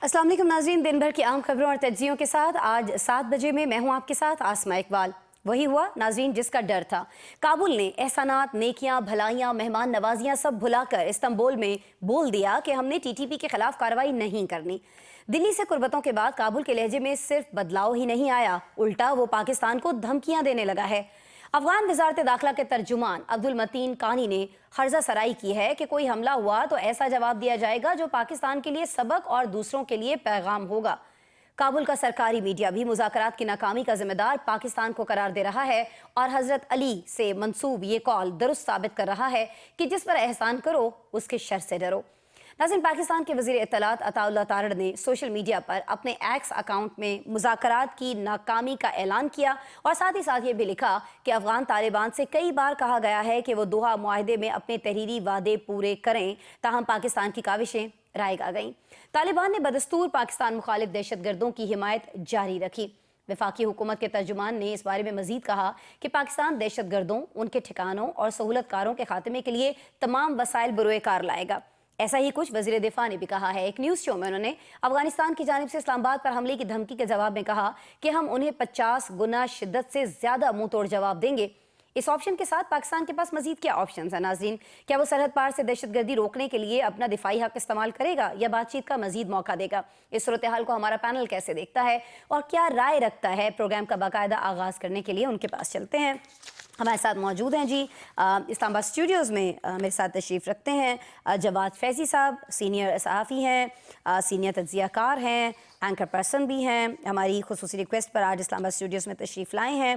अस्सलाम वालेकुम नाज़रीन, दिन भर की आम खबरों और तज्जियों के साथ आज 7 बजे में मैं हूं आपके साथ आसमा इकबाल। वही हुआ नाज़रीन जिसका डर था। काबुल ने एहसानात, नेकियां, भलाइयां, मेहमान नवाजियां सब भुलाकर इस्तांबुल में बोल दिया कि हमने टीटीपी के खिलाफ कार्रवाई नहीं करनी। दिल्ली से कुर्बतों के बाद काबुल के लहजे में सिर्फ बदलाव ही नहीं आया, उल्टा वो पाकिस्तान को धमकियां देने लगा है। अफगान वजारत दाखिला के तर्जुमान अब्दुल मतीन कानी ने हर्जा सराई की है कि कोई हमला हुआ तो ऐसा जवाब दिया जाएगा जो पाकिस्तान के लिए सबक और दूसरों के लिए पैगाम होगा। काबुल का सरकारी मीडिया भी मुज़ाकरात की नाकामी का जिम्मेदार पाकिस्तान को करार दे रहा है और हजरत अली से मंसूब ये कॉल दुरुस्त साबित कर रहा है कि जिस पर एहसान करो उसके शर से डरो। नाज़रीन, पाकिस्तान के वज़ीर इत्तलात अताउल्लाह तारड़ ने सोशल मीडिया पर अपने एक्स अकाउंट में मुज़ाकरात की नाकामी का ऐलान किया और साथ ही साथ ये भी लिखा कि अफगान तालिबान से कई बार कहा गया है कि वो दोहा मुआहदे में अपने तहरीरी वादे पूरे करें, ताहम पाकिस्तान की काविशें रायगा गईं। तालिबान ने बदस्तूर पाकिस्तान मुखालिफ दहशतगर्दों की हिमायत जारी रखी। वफाकी हुकूमत के तर्जुमान ने इस बारे में मजीद कहा कि पाकिस्तान दहशतगर्दों, उनके ठिकानों और सहूलतकारों के खात्मे के लिए तमाम वसाइल बरोए कार लाएगा। ऐसा ही कुछ वज़ीर दिफा ने भी कहा है। एक न्यूज़ शो में उन्होंने अफगानिस्तान की जानिब से इस्लामाबाद पर हमले की धमकी के जवाब में कहा कि हम उन्हें 50 गुना शिद्दत से ज़्यादा मुंह तोड़ जवाब देंगे। इस ऑप्शन के साथ पाकिस्तान के पास मजीद क्या ऑप्शन है नाज़रीन? क्या वो सरहद पार से दहशतगर्दी रोकने के लिए अपना दिफाई हक इस्तेमाल करेगा या बातचीत का मजीद मौका देगा? इस सूरत हाल को हमारा पैनल कैसे देखता है और क्या राय रखता है? प्रोग्राम का बाकायदा आगाज़ करने के लिए उनके पास चलते हैं। हमारे साथ मौजूद हैं जी इस्लामाबाद स्टूडियोज़ में मेरे साथ तशरीफ़ रखते हैं जवाद फैज़ी साहब, सीनियर सहाफ़ी हैं, सीनियर तज्ज़ियाकार हैं, एंकर पर्सन भी हैं। हमारी खुसूसी रिक्वेस्ट पर आज इस्लामाबाद स्टूडियोज़ में तशरीफ़ लाए हैं।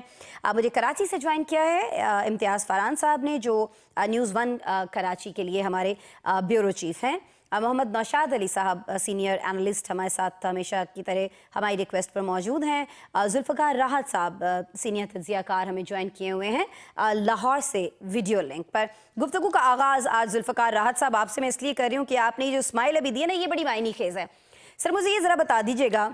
मुझे कराची से ज्वाइन किया है इम्तियाज़ फ़रहान साहब ने, जो न्यूज़ 1 कराची के लिए हमारे ब्यूरो चीफ़ हैं। मोहम्मद नौशाद अली साहब सीनियर एनालिस्ट हमारे साथ हमेशा की तरह हमारी रिक्वेस्ट पर मौजूद हैं। जुल्फ़कार राहत साहब सीनियर तज्ज़ियाकार हमें ज्वाइन किए हुए हैं लाहौर से वीडियो लिंक पर। गुफ्तगू का आगाज़ आज जुल्फ़कार राहत साहब आपसे मैं इसलिए कर रही हूँ कि आपने जो स्माइल अभी दी है ना, ये बड़ी मायनी खेज़ है। सर मुझे ये ज़रा बता दीजिएगा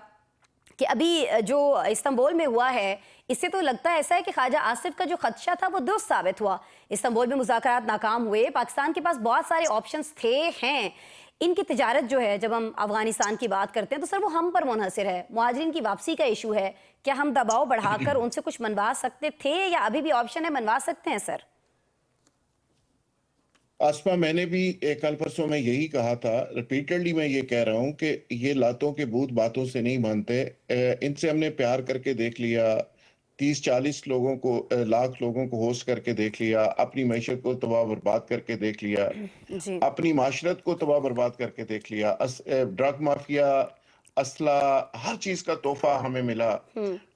कि अभी जो इस्तांबुल में हुआ है, इससे तो लगता है ऐसा है कि ख्वाजा आसिफ का जो खदशा था वो दुरुस्त साबित हुआ। इस्तांबुल में मुज़ाकरात नाकाम हुए, पाकिस्तान के पास बहुत सारे ऑप्शंस थे हैं। इनकी तिजारत जो है, जब हम अफगानिस्तान की बात करते हैं तो सर वो हम पर मुनहसर है। मुहाजिरीन की वापसी का इशू है, क्या हम दबाव बढ़ाकर उनसे कुछ मनवा सकते थे या अभी भी ऑप्शन है मनवा सकते हैं सर? आसमा, मैंने भी कल परसों में यही कहा था। रिपीटेडली मैं ये कह रहा हूँ कि ये लातों के भूत बातों से नहीं मानते। इनसे हमने प्यार करके देख लिया, 30-40 लोगों को, लाख लोगों को होस्ट करके देख लिया, अपनी मैशत को तबाह बर्बाद करके देख लिया, जी। अपनी माशरत को तबाह बर्बाद करके देख लिया। ड्रग माफिया, असला, हर चीज का तोहफा हमें मिला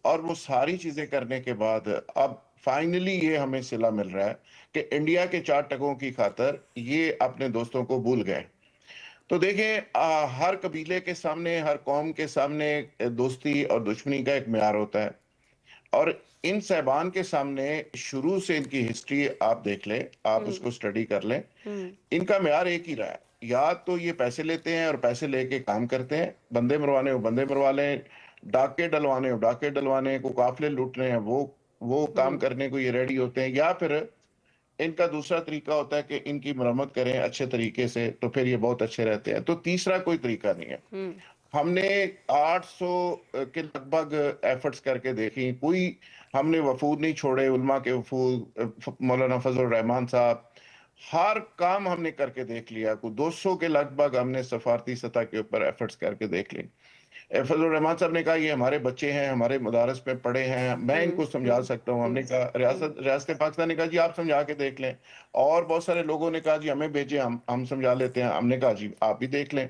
और वो सारी चीजें करने के बाद अब फाइनली ये हमें सिला मिल रहा है कि इंडिया के 4 टकों की खातर ये अपने दोस्तों को भूल गए। तो देखें, हर कबीले के सामने, हर कौम के सामने दोस्ती और दुश्मनी का एक म्यार होता है और इन साहबान के सामने शुरू से इनकी हिस्ट्री आप देख लें, आप उसको स्टडी कर लें, इनका म्यार एक ही रहा है। या तो ये पैसे लेते हैं और पैसे लेके काम करते हैं, बंदे मरवाने हो बंदे मरवा लें, डाके डलवाने हो डाके डलवाने को, काफिले लूटने हैं वो काम करने को ये रेडी होते हैं। या फिर इनका दूसरा तरीका होता है कि इनकी मरम्मत करें अच्छे तरीके से, तो फिर ये बहुत अच्छे रहते हैं। तो तीसरा कोई तरीका नहीं है। हमने 800 के लगभग एफर्ट्स करके देखी, कोई हमने वफूद नहीं छोड़े, उलमा के वफूद, मौलाना फजल रहमान साहब, हर काम हमने करके देख लिया। को 200 के लगभग हमने सफारती सतह के ऊपर एफर्ट्स करके देख ली। फजल रहमान साहब ने कहा ये हमारे बच्चे हैं, हमारे मदारस में पढ़े हैं, मैं इनको समझा सकता हूँ। हमने कहा रियासत पाकिस्तान ने कहा जी आप समझा के देख लें, और बहुत सारे लोगों ने कहा जी हमें भेजे, हम समझा लेते हैं। हमने कहा जी आप भी देख लें।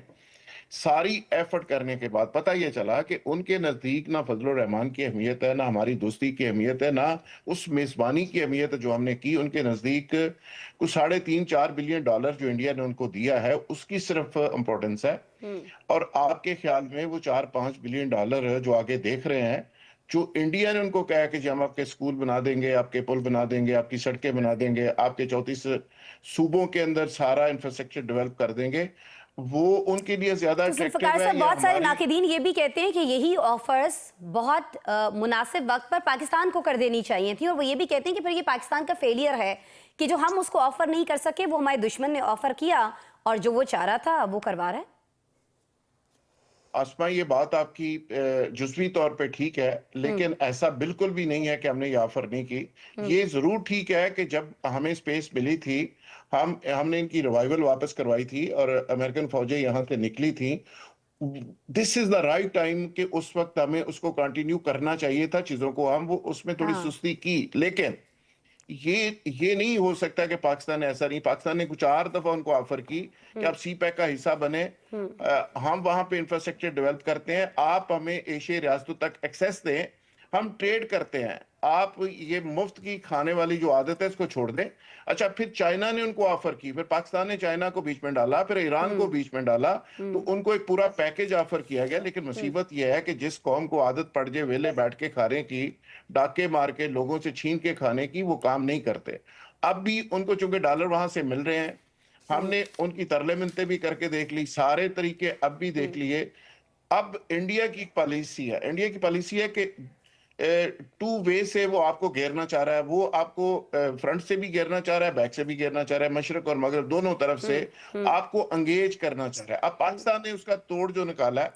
सारी एफर्ट करने के बाद पता ये चला कि उनके नजदीक ना फजल रहमान की अहमियत है, ना हमारी दोस्ती की अहमियत है, ना उस मेजबानी की अहमियत है जो हमने की। उनके नजदीक कुछ 3.5-4 बिलियन डॉलर जो इंडिया ने उनको दिया है उसकी सिर्फ इंपॉर्टेंस है। और आपके ख्याल में वो 4-5 बिलियन डॉलर जो आगे देख रहे हैं, जो इंडिया ने उनको कहा कि जी हम आपके स्कूल बना देंगे, आपके पुल बना देंगे, आपकी सड़कें बना देंगे, आपके 34 सूबों के अंदर सारा इंफ्रास्ट्रक्चर डेवलप कर देंगे, वो उनके लिए ज्यादा तो अट्रैक्टिव जुल्फ़कार है साहब, या बहुत सारे हमारी? नाक़िदीन ये भी कहते हैं कि यही ऑफर्स बहुत मुनासिब वक्त पर पाकिस्तान को कर देनी चाहिए थी, और वो ये भी कहते हैं कि फिर ये पाकिस्तान का फेलियर है कि जो हम उसको ऑफर नहीं कर सके वो हमारे दुश्मन ने ऑफर किया और जो वो चाह रहा था वो करवा रहा है। आसमा, ये बात आपकी जुज़वी तौर पे ठीक है, लेकिन ऐसा बिल्कुल भी नहीं है कि हमने ये ऑफर नहीं की। ये ज़रूर ठीक है कि जब हमें स्पेस मिली थी, हमने इनकी रिवाइवल वापस करवाई थी और अमेरिकन फौजें यहाँ से निकली थी। This is the right time कि उस वक्त हमें उसको कंटिन्यू करना चाहिए था चीजों को। हम वो उसमें थोड़ी हाँ। सुस्ती की, लेकिन ये नहीं हो सकता कि पाकिस्तान ने ऐसा नहीं। पाकिस्तान ने कुछ 4 दफा उनको ऑफर की कि आप सी पैक का हिस्सा बने, हम वहां पे इंफ्रास्ट्रक्चर डेवलप करते हैं, आप हमें एशियाई रियासतों तक एक्सेस दें, हम ट्रेड करते हैं, आप ये मुफ्त की खाने वाली जो आदत है इसको छोड़ दें। अच्छा, फिर चाइना ने उनको ऑफर की, फिर पाकिस्तान ने चाइना को बीच में डाला, फिर ईरान को बीच में डाला, तो उनको एक पूरा पैकेज ऑफर किया गया। लेकिन मुसीबत यह है कि जिस कौम को आदत पड़ जाए वेले बैठ के खाने की, डाके मार के लोगों से छीन के खाने की, वो काम नहीं करते। अब भी उनको चूंकि डॉलर वहां से मिल रहे हैं, हमने उनकी तरले मिन्नतें भी करके देख ली, सारे तरीके अब भी देख लिए। अब इंडिया की पॉलिसी है, इंडिया की पॉलिसी है कि टू वे से वो आपको घेरना चाह रहा है। वो आपको फ्रंट से भी घेरना चाह रहा है, बैक से भी घेरना चाह रहा है, मशरक और मगरब दोनों तरफ से आपको अंगेज करना चाह रहा है। अब पाकिस्तान ने उसका तोड़ जो निकाला है,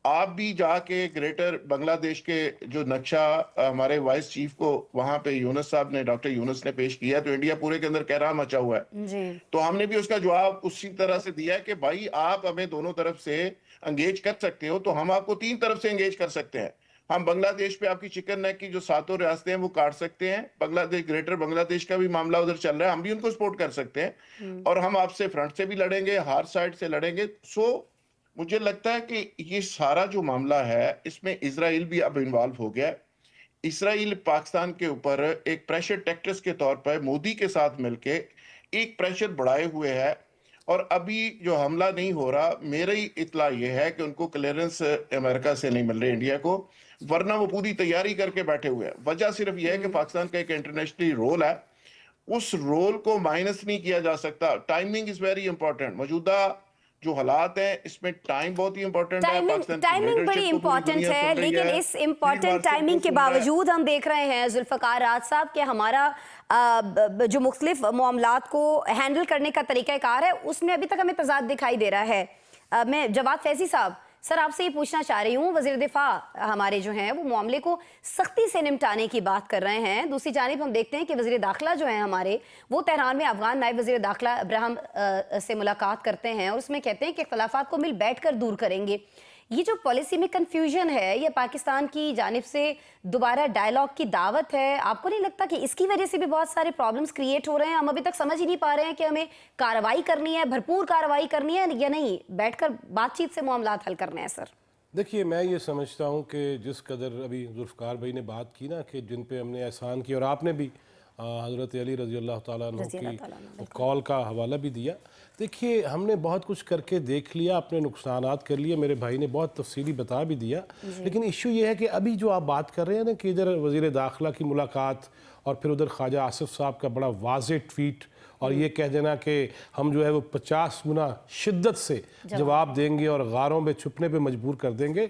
आप भी जाके ग्रेटर बांग्लादेश के जो नक्शा हमारे वाइस चीफ को वहां पे यूनुस साहब ने, डॉक्टर यूनुस ने पेश किया, तो इंडिया पूरे के अंदर कहरा मचा हुआ है। जी। तो हमने भी उसका जवाब उसी तरह से दिया है कि भाई आप हमें दोनों तरफ से एंगेज कर सकते हो, तो हम आपको 3 तरफ से एंगेज कर सकते हैं। हम बांग्लादेश पे आपकी चिकन नेक की जो 7 रियासतें हैं वो काट सकते हैं, बांग्लादेश, ग्रेटर बांग्लादेश का भी मामला उधर चल रहा है, हम भी उनको सपोर्ट कर सकते हैं, और हम आपसे फ्रंट से भी लड़ेंगे, हार साइड से लड़ेंगे। सो मुझे लगता है कि ये सारा जो मामला है इसमें इजराइल भी अब इन्वॉल्व हो गया है। इसराइल पाकिस्तान के ऊपर एक प्रेशर टेक्टिक्स के तौर पर मोदी के साथ मिलके एक प्रेशर बढ़ाए हुए है, और अभी जो हमला नहीं हो रहा, मेरी इत्ला ये है कि उनको क्लियरेंस अमेरिका से नहीं मिल रही इंडिया को, वरना वो पूरी तैयारी करके बैठे हुए हैं। वजह सिर्फ यह है कि पाकिस्तान का एक इंटरनेशनली रोल है, उस रोल को माइनस नहीं किया जा सकता। Timing is very important. मौजूदा जो हालात हैं इसमें टाइम बहुत ही इंपॉर्टेंट है। टाइमिंग बड़ी इंपॉर्टेंट है, लेकिन इस इंपॉर्टेंट टाइमिंग के बावजूद हम देख रहे हैं जुल्फ़िकार राज साहब कि हमारा जो मुख्तलिफ मामलात को हैंडल करने का तरीक़ाकार है उसमें अभी तक हमें तज़ाद दिखाई दे रहा है। मैं जवाद फैज़ी साहब, सर आपसे ये पूछना चाह रही हूँ, वज़ीर दिफा हमारे जो हैं वो मामले को सख्ती से निपटाने की बात कर रहे हैं। दूसरी जानिब हम देखते हैं कि वज़ीर दाखिला जो हैं हमारे, वो तेहरान में अफगान नायब वज़ीर दाखिला इब्राहिम से मुलाकात करते हैं और उसमें कहते हैं कि इख्तलाफात को मिल बैठ कर दूर करेंगे। ये जो पॉलिसी में कन्फ्यूजन है, ये पाकिस्तान की जानिब से दोबारा डायलॉग की दावत है। आपको नहीं लगता कि इसकी वजह से भी बहुत सारे प्रॉब्लम्स क्रिएट हो रहे हैं? हम अभी तक समझ ही नहीं पा रहे हैं कि हमें कार्रवाई करनी है, भरपूर कार्रवाई करनी है या नहीं, बैठकर बातचीत से मामलात हल करने हैं? सर देखिए, मैं ये समझता हूँ कि जिस कदर अभी जुल्फ़िकार भाई ने बात की ना कि जिन पे हमने एहसान किया, और आपने भी हज़रत अली रज़ी अल्लाह ताला अन्हु की कॉल का हवाला भी दिया। देखिए, हमने बहुत कुछ करके देख लिया, अपने नुकसानात कर लिए, मेरे भाई ने बहुत तफसीली बता भी दिया। लेकिन इशू ये है कि अभी जो आप बात कर रहे हैं ना कि इधर वज़ीर दाखिला की मुलाकात और फिर उधर ख्वाजा आसिफ साहब का बड़ा वाज़ेह ट्वीट, और ये कह देना कि हम जो है वो 50 गुना शिद्दत से जवाब देंगे और गारों में छुपने पे मजबूर कर देंगे।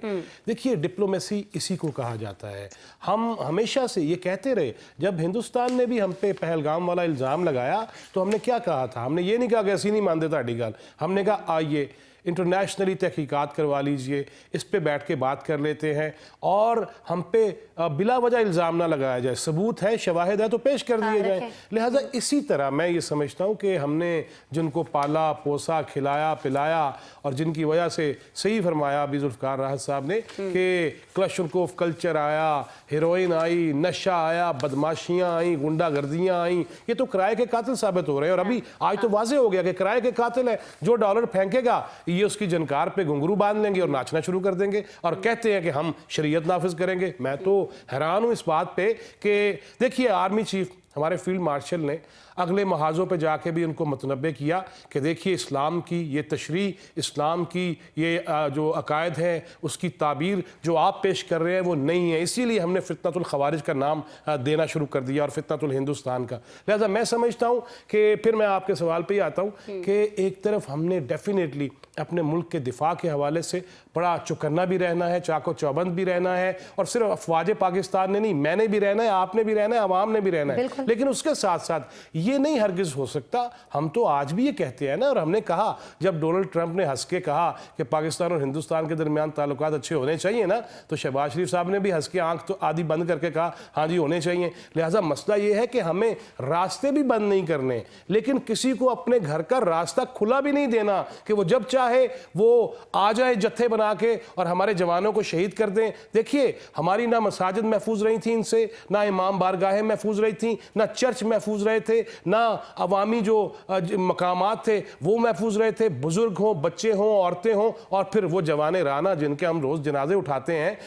देखिए, डिप्लोमेसी इसी को कहा जाता है। हम हमेशा से ये कहते रहे, जब हिंदुस्तान ने भी हम पे पहलगाम वाला इल्ज़ाम लगाया तो हमने क्या कहा था? हमने ये नहीं कहा कि ऐसी नहीं मानते ताड़ी गल, हमने कहा आइए इंटरनेशनली तहकीकात करवा लीजिए, इस पे बैठ के बात कर लेते हैं और हम पे बिला वजह इल्ज़ाम ना लगाया जाए, सबूत है, शवाहिद है तो पेश कर दिए जाए। लिहाजा इसी तरह मैं ये समझता हूँ कि हमने जिनको पाला पोसा खिलाया पिलाया और जिनकी वजह से सही फरमाया अभी जुल्फ़िकार राहत साहब ने कि क्लशनकोफ कल्चर आया, हेरोइन आई, नशा आया, बदमाशियाँ आई, गुंडागर्दियाँ आई, ये तो किराए के कातिल साबित हो रहे हैं। और अभी आज तो वाज़ेह हो गया कि किराए के कातिल है, जो डॉलर फेंकेगा ये उसकी जनकार पे घुंघरू बांध लेंगे और नाचना शुरू कर देंगे और कहते हैं कि हम शरीयत नाफिज करेंगे। मैं तो हैरान हूं इस बात पे कि देखिए, आर्मी चीफ हमारे फील्ड मार्शल ने अगले महाजों पे जाके भी उनको मतनबे किया कि देखिए, इस्लाम की ये तशरीह, इस्लाम की ये जो अकायद है, उसकी ताबीर जो आप पेश कर रहे हैं वो नहीं है, इसीलिए हमने फितनतुल खवारिज का नाम देना शुरू कर दिया और फितनतुल हिंदुस्तान का। लिहाजा मैं समझता हूँ कि फिर मैं आपके सवाल पे ही आता हूँ कि एक तरफ हमने डेफिनेटली अपने मुल्क के दिफा के हवाले से बड़ा चौकन्ना भी रहना है, चाको चौबंद भी रहना है, और सिर्फ अफवाज पाकिस्तान ने नहीं, मैंने भी रहना है, आपने भी रहना है, अवाम ने भी रहना है। लेकिन उसके साथ साथ ये नहीं हरगिज़ हो सकता, हम तो आज भी ये कहते हैं ना, और हमने कहा जब डोनाल्ड ट्रंप ने हंस के कहा कि पाकिस्तान और हिंदुस्तान के दरमियान ताल्लुकात अच्छे होने चाहिए ना, तो शहबाज शरीफ साहब ने भी हंस के आंख तो आधी बंद करके कहा हाँ जी होने चाहिए। लिहाजा मसला ये है कि हमें रास्ते भी बंद नहीं करने, लेकिन किसी को अपने घर का रास्ता खुला भी नहीं देना कि वो जब चाहे वो आ जाए जत्थे बना के और हमारे जवानों को शहीद कर दें। देखिए, हमारी ना मसाजिद महफूज रही थी इनसे, ना इमाम बारगाहें महफूज रही थी, ना चर्च महफूज रहे थे, ना अवामी जो मकामात थे वो महफूज रहे थे। बुजुर्ग हों, बच्चे हों, औरतें हों, और फिर वो जवाने राना जिनके हम रोज़ जनाजे उठाते हैं,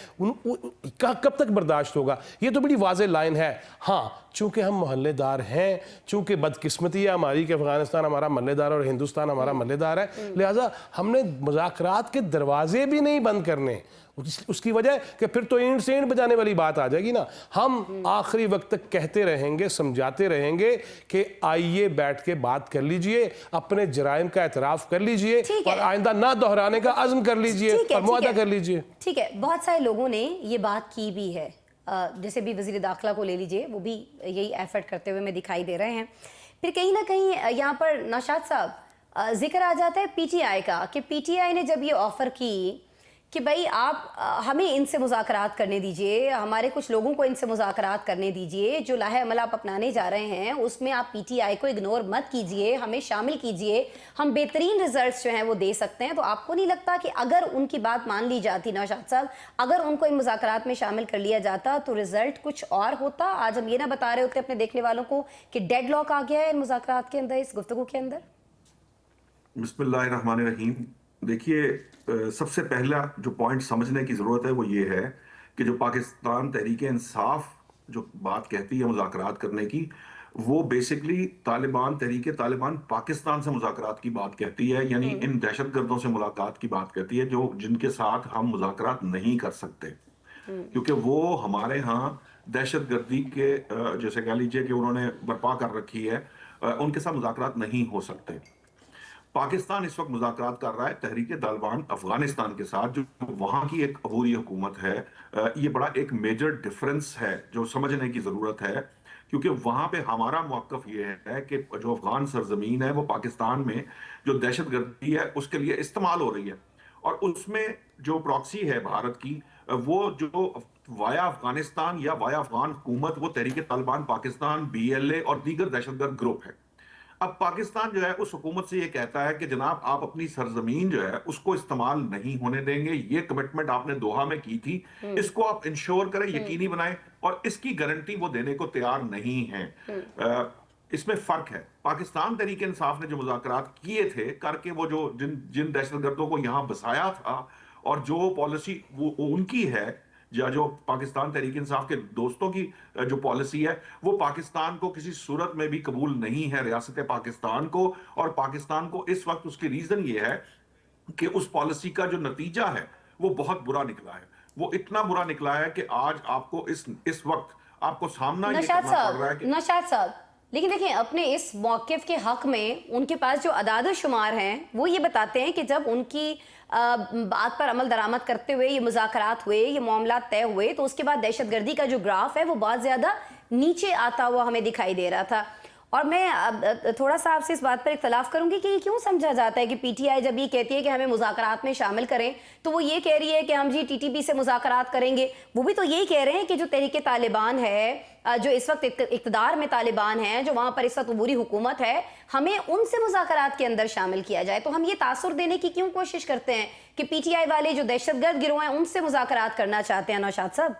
कब तक बर्दाश्त होगा? ये तो बड़ी वाज़ेह लाइन है। हाँ, चूँकि हम मोहल्लेदार हैं, चूँकि बदकिस्मती है हमारी कि अफगानिस्तान हमारा मोहल्लेदार और हिंदुस्तान हमारा मोहल्लेदार है, लिहाजा हमने मुज़ाकरात के दरवाजे भी नहीं बंद करने। उसकी वजह कि फिर तो ईंट से ईंट बजाने वाली बात आ जाएगी ना। हम आखिरी वक्त तक कहते रहेंगे, समझाते रहेंगे कि आइए बैठ के बात कर लीजिए, अपने जराइम का एतराफ़ कर लीजिए और आइंदा ना दोहराने का अज़्म कर लीजिए और मुआहदा कर लीजिए। ठीक है, बहुत सारे लोगों ने ये बात की भी है, जैसे भी वज़ीर दाखिला को ले लीजिए, वो भी यही एफर्ट करते हुए हमें दिखाई दे रहे हैं। फिर कहीं ना कहीं यहाँ पर नौशाद साहब जिक्र आ जाता है पीटीआई का, कि पीटीआई ने जब ये ऑफ़र की कि भाई आप हमें इनसे मुज़ाकरात करने दीजिए, हमारे कुछ लोगों को इनसे मुज़ाकरात करने दीजिए, जो लाहे अमल आप अपनाने जा रहे हैं उसमें आप पीटीआई को इग्नोर मत कीजिए, हमें शामिल कीजिए, हम बेहतरीन रिजल्ट्स जो हैं वो दे सकते हैं। तो आपको नहीं लगता कि अगर उनकी बात मान ली जाती नौशाद साहब, अगर उनको इन मुज़ाकरात में शामिल कर लिया जाता तो रिजल्ट कुछ और होता? आज हम ये ना बता रहे होते अपने देखने वालों को कि डेडलॉक आ गया है इन मुज़ाकरात के अंदर, इस गुफ्तगू के अंदर। बिस्मिल्लाहिर्रहमानिर्रहीम। देखिए, सबसे पहला जो पॉइंट समझने की ज़रूरत है वो ये है कि जो पाकिस्तान तहरीक इंसाफ जो बात कहती है मुज़ाकरात करने की, वो बेसिकली तहरीक तालिबान पाकिस्तान से मुज़ाकरात की बात कहती है, यानी इन दहशतगर्दों से मुलाकात की बात कहती है जो जिनके साथ हम मुज़ाकरात नहीं कर सकते, क्योंकि वो हमारे यहाँ दहशतगर्दी के जैसे कह लीजिए कि उन्होंने बर्पा कर रखी है, उनके साथ मुज़ाकरात नहीं हो सकते। पाकिस्तान इस वक्त मुज़ाकरात कर रहा है तहरीक तालिबान अफगानिस्तान के साथ, जो वहां की एक अबूरी हुकूमत है। ये बड़ा एक मेजर डिफरेंस है जो समझने की जरूरत है, क्योंकि वहां पे हमारा मौक़िफ़ ये है कि जो अफगान सरजमीन है वो पाकिस्तान में जो दहशतगर्दी है उसके लिए इस्तेमाल हो रही है, और उसमें जो प्रॉक्सी है भारत की, वो जो वाया अफगानिस्तान या वाया अफगान हुकूमत, वो तहरीक तालिबान पाकिस्तान, BLA और दीगर दहशतगर्द ग्रुप है। अब पाकिस्तान जो है उस हुकूमत से ये कहता है कि जनाब आप अपनी सरजमीन जो है उसको इस्तेमाल नहीं होने देंगे, ये कमिटमेंट आपने दोहा में की थी, इसको आप इंश्योर करें, यकीनी बनाएं, और इसकी गारंटी वो देने को तैयार नहीं है। इसमें फर्क है। पाकिस्तान तहरीक इंसाफ ने जो मुज़ाकरात किए थे करके, वो जो जिन दहशतगर्दों को यहाँ बसाया था, और जो पॉलिसी वो उनकी है, या जो पाकिस्तान तहरीक इंसाफ के दोस्तों की जो पॉलिसी है, वो पाकिस्तान को किसी सूरत में भी कबूल नहीं है, रियासत पाकिस्तान को। और पाकिस्तान को इस वक्त उसकी रीजन ये है कि उस पॉलिसी का जो नतीजा है वो बहुत बुरा निकला है। वो इतना बुरा निकला है कि आज आपको इस वक्त आपको सामना ये करना पड़ रहा है कि नौशाद साहब, लेकिन देखिए अपने इस मौक़िफ़ के हक में उनके पास जो अदाद शुमार हैं वो ये बताते हैं कि जब उनकी बात पर अमल दरामद करते हुए ये मुज़ाकरात हुए, ये मामला तय हुए, तो उसके बाद दहशतगर्दी का जो ग्राफ है वो बहुत ज़्यादा नीचे आता हुआ हमें दिखाई दे रहा था। और मैं अब थोड़ा सा आपसे इस बात पर इख्तलाफ करूंगी कि ये क्यों समझा जाता है कि पीटीआई जब ये कहती है कि हमें मुज़ाकरात में शामिल करें, तो वो ये कह रही है कि हम जी टीटीपी से मुज़ाकरात करेंगे। वो भी तो यही कह रहे हैं कि जो तहरीक तालिबान है, जो इस वक्त इक़्तिदार में तालिबान है, जो वहाँ पर इस वक्त अबूरी हुकूमत है, हमें उनसे मुज़ाकरात के अंदर शामिल किया जाए। तो हम ये तासुर देने की क्यों कोशिश करते हैं कि पीटीआई वाले जो दहशतगर्द गिरोह हैं उनसे मुज़ाकरात करना चाहते हैं? नौशाद साहब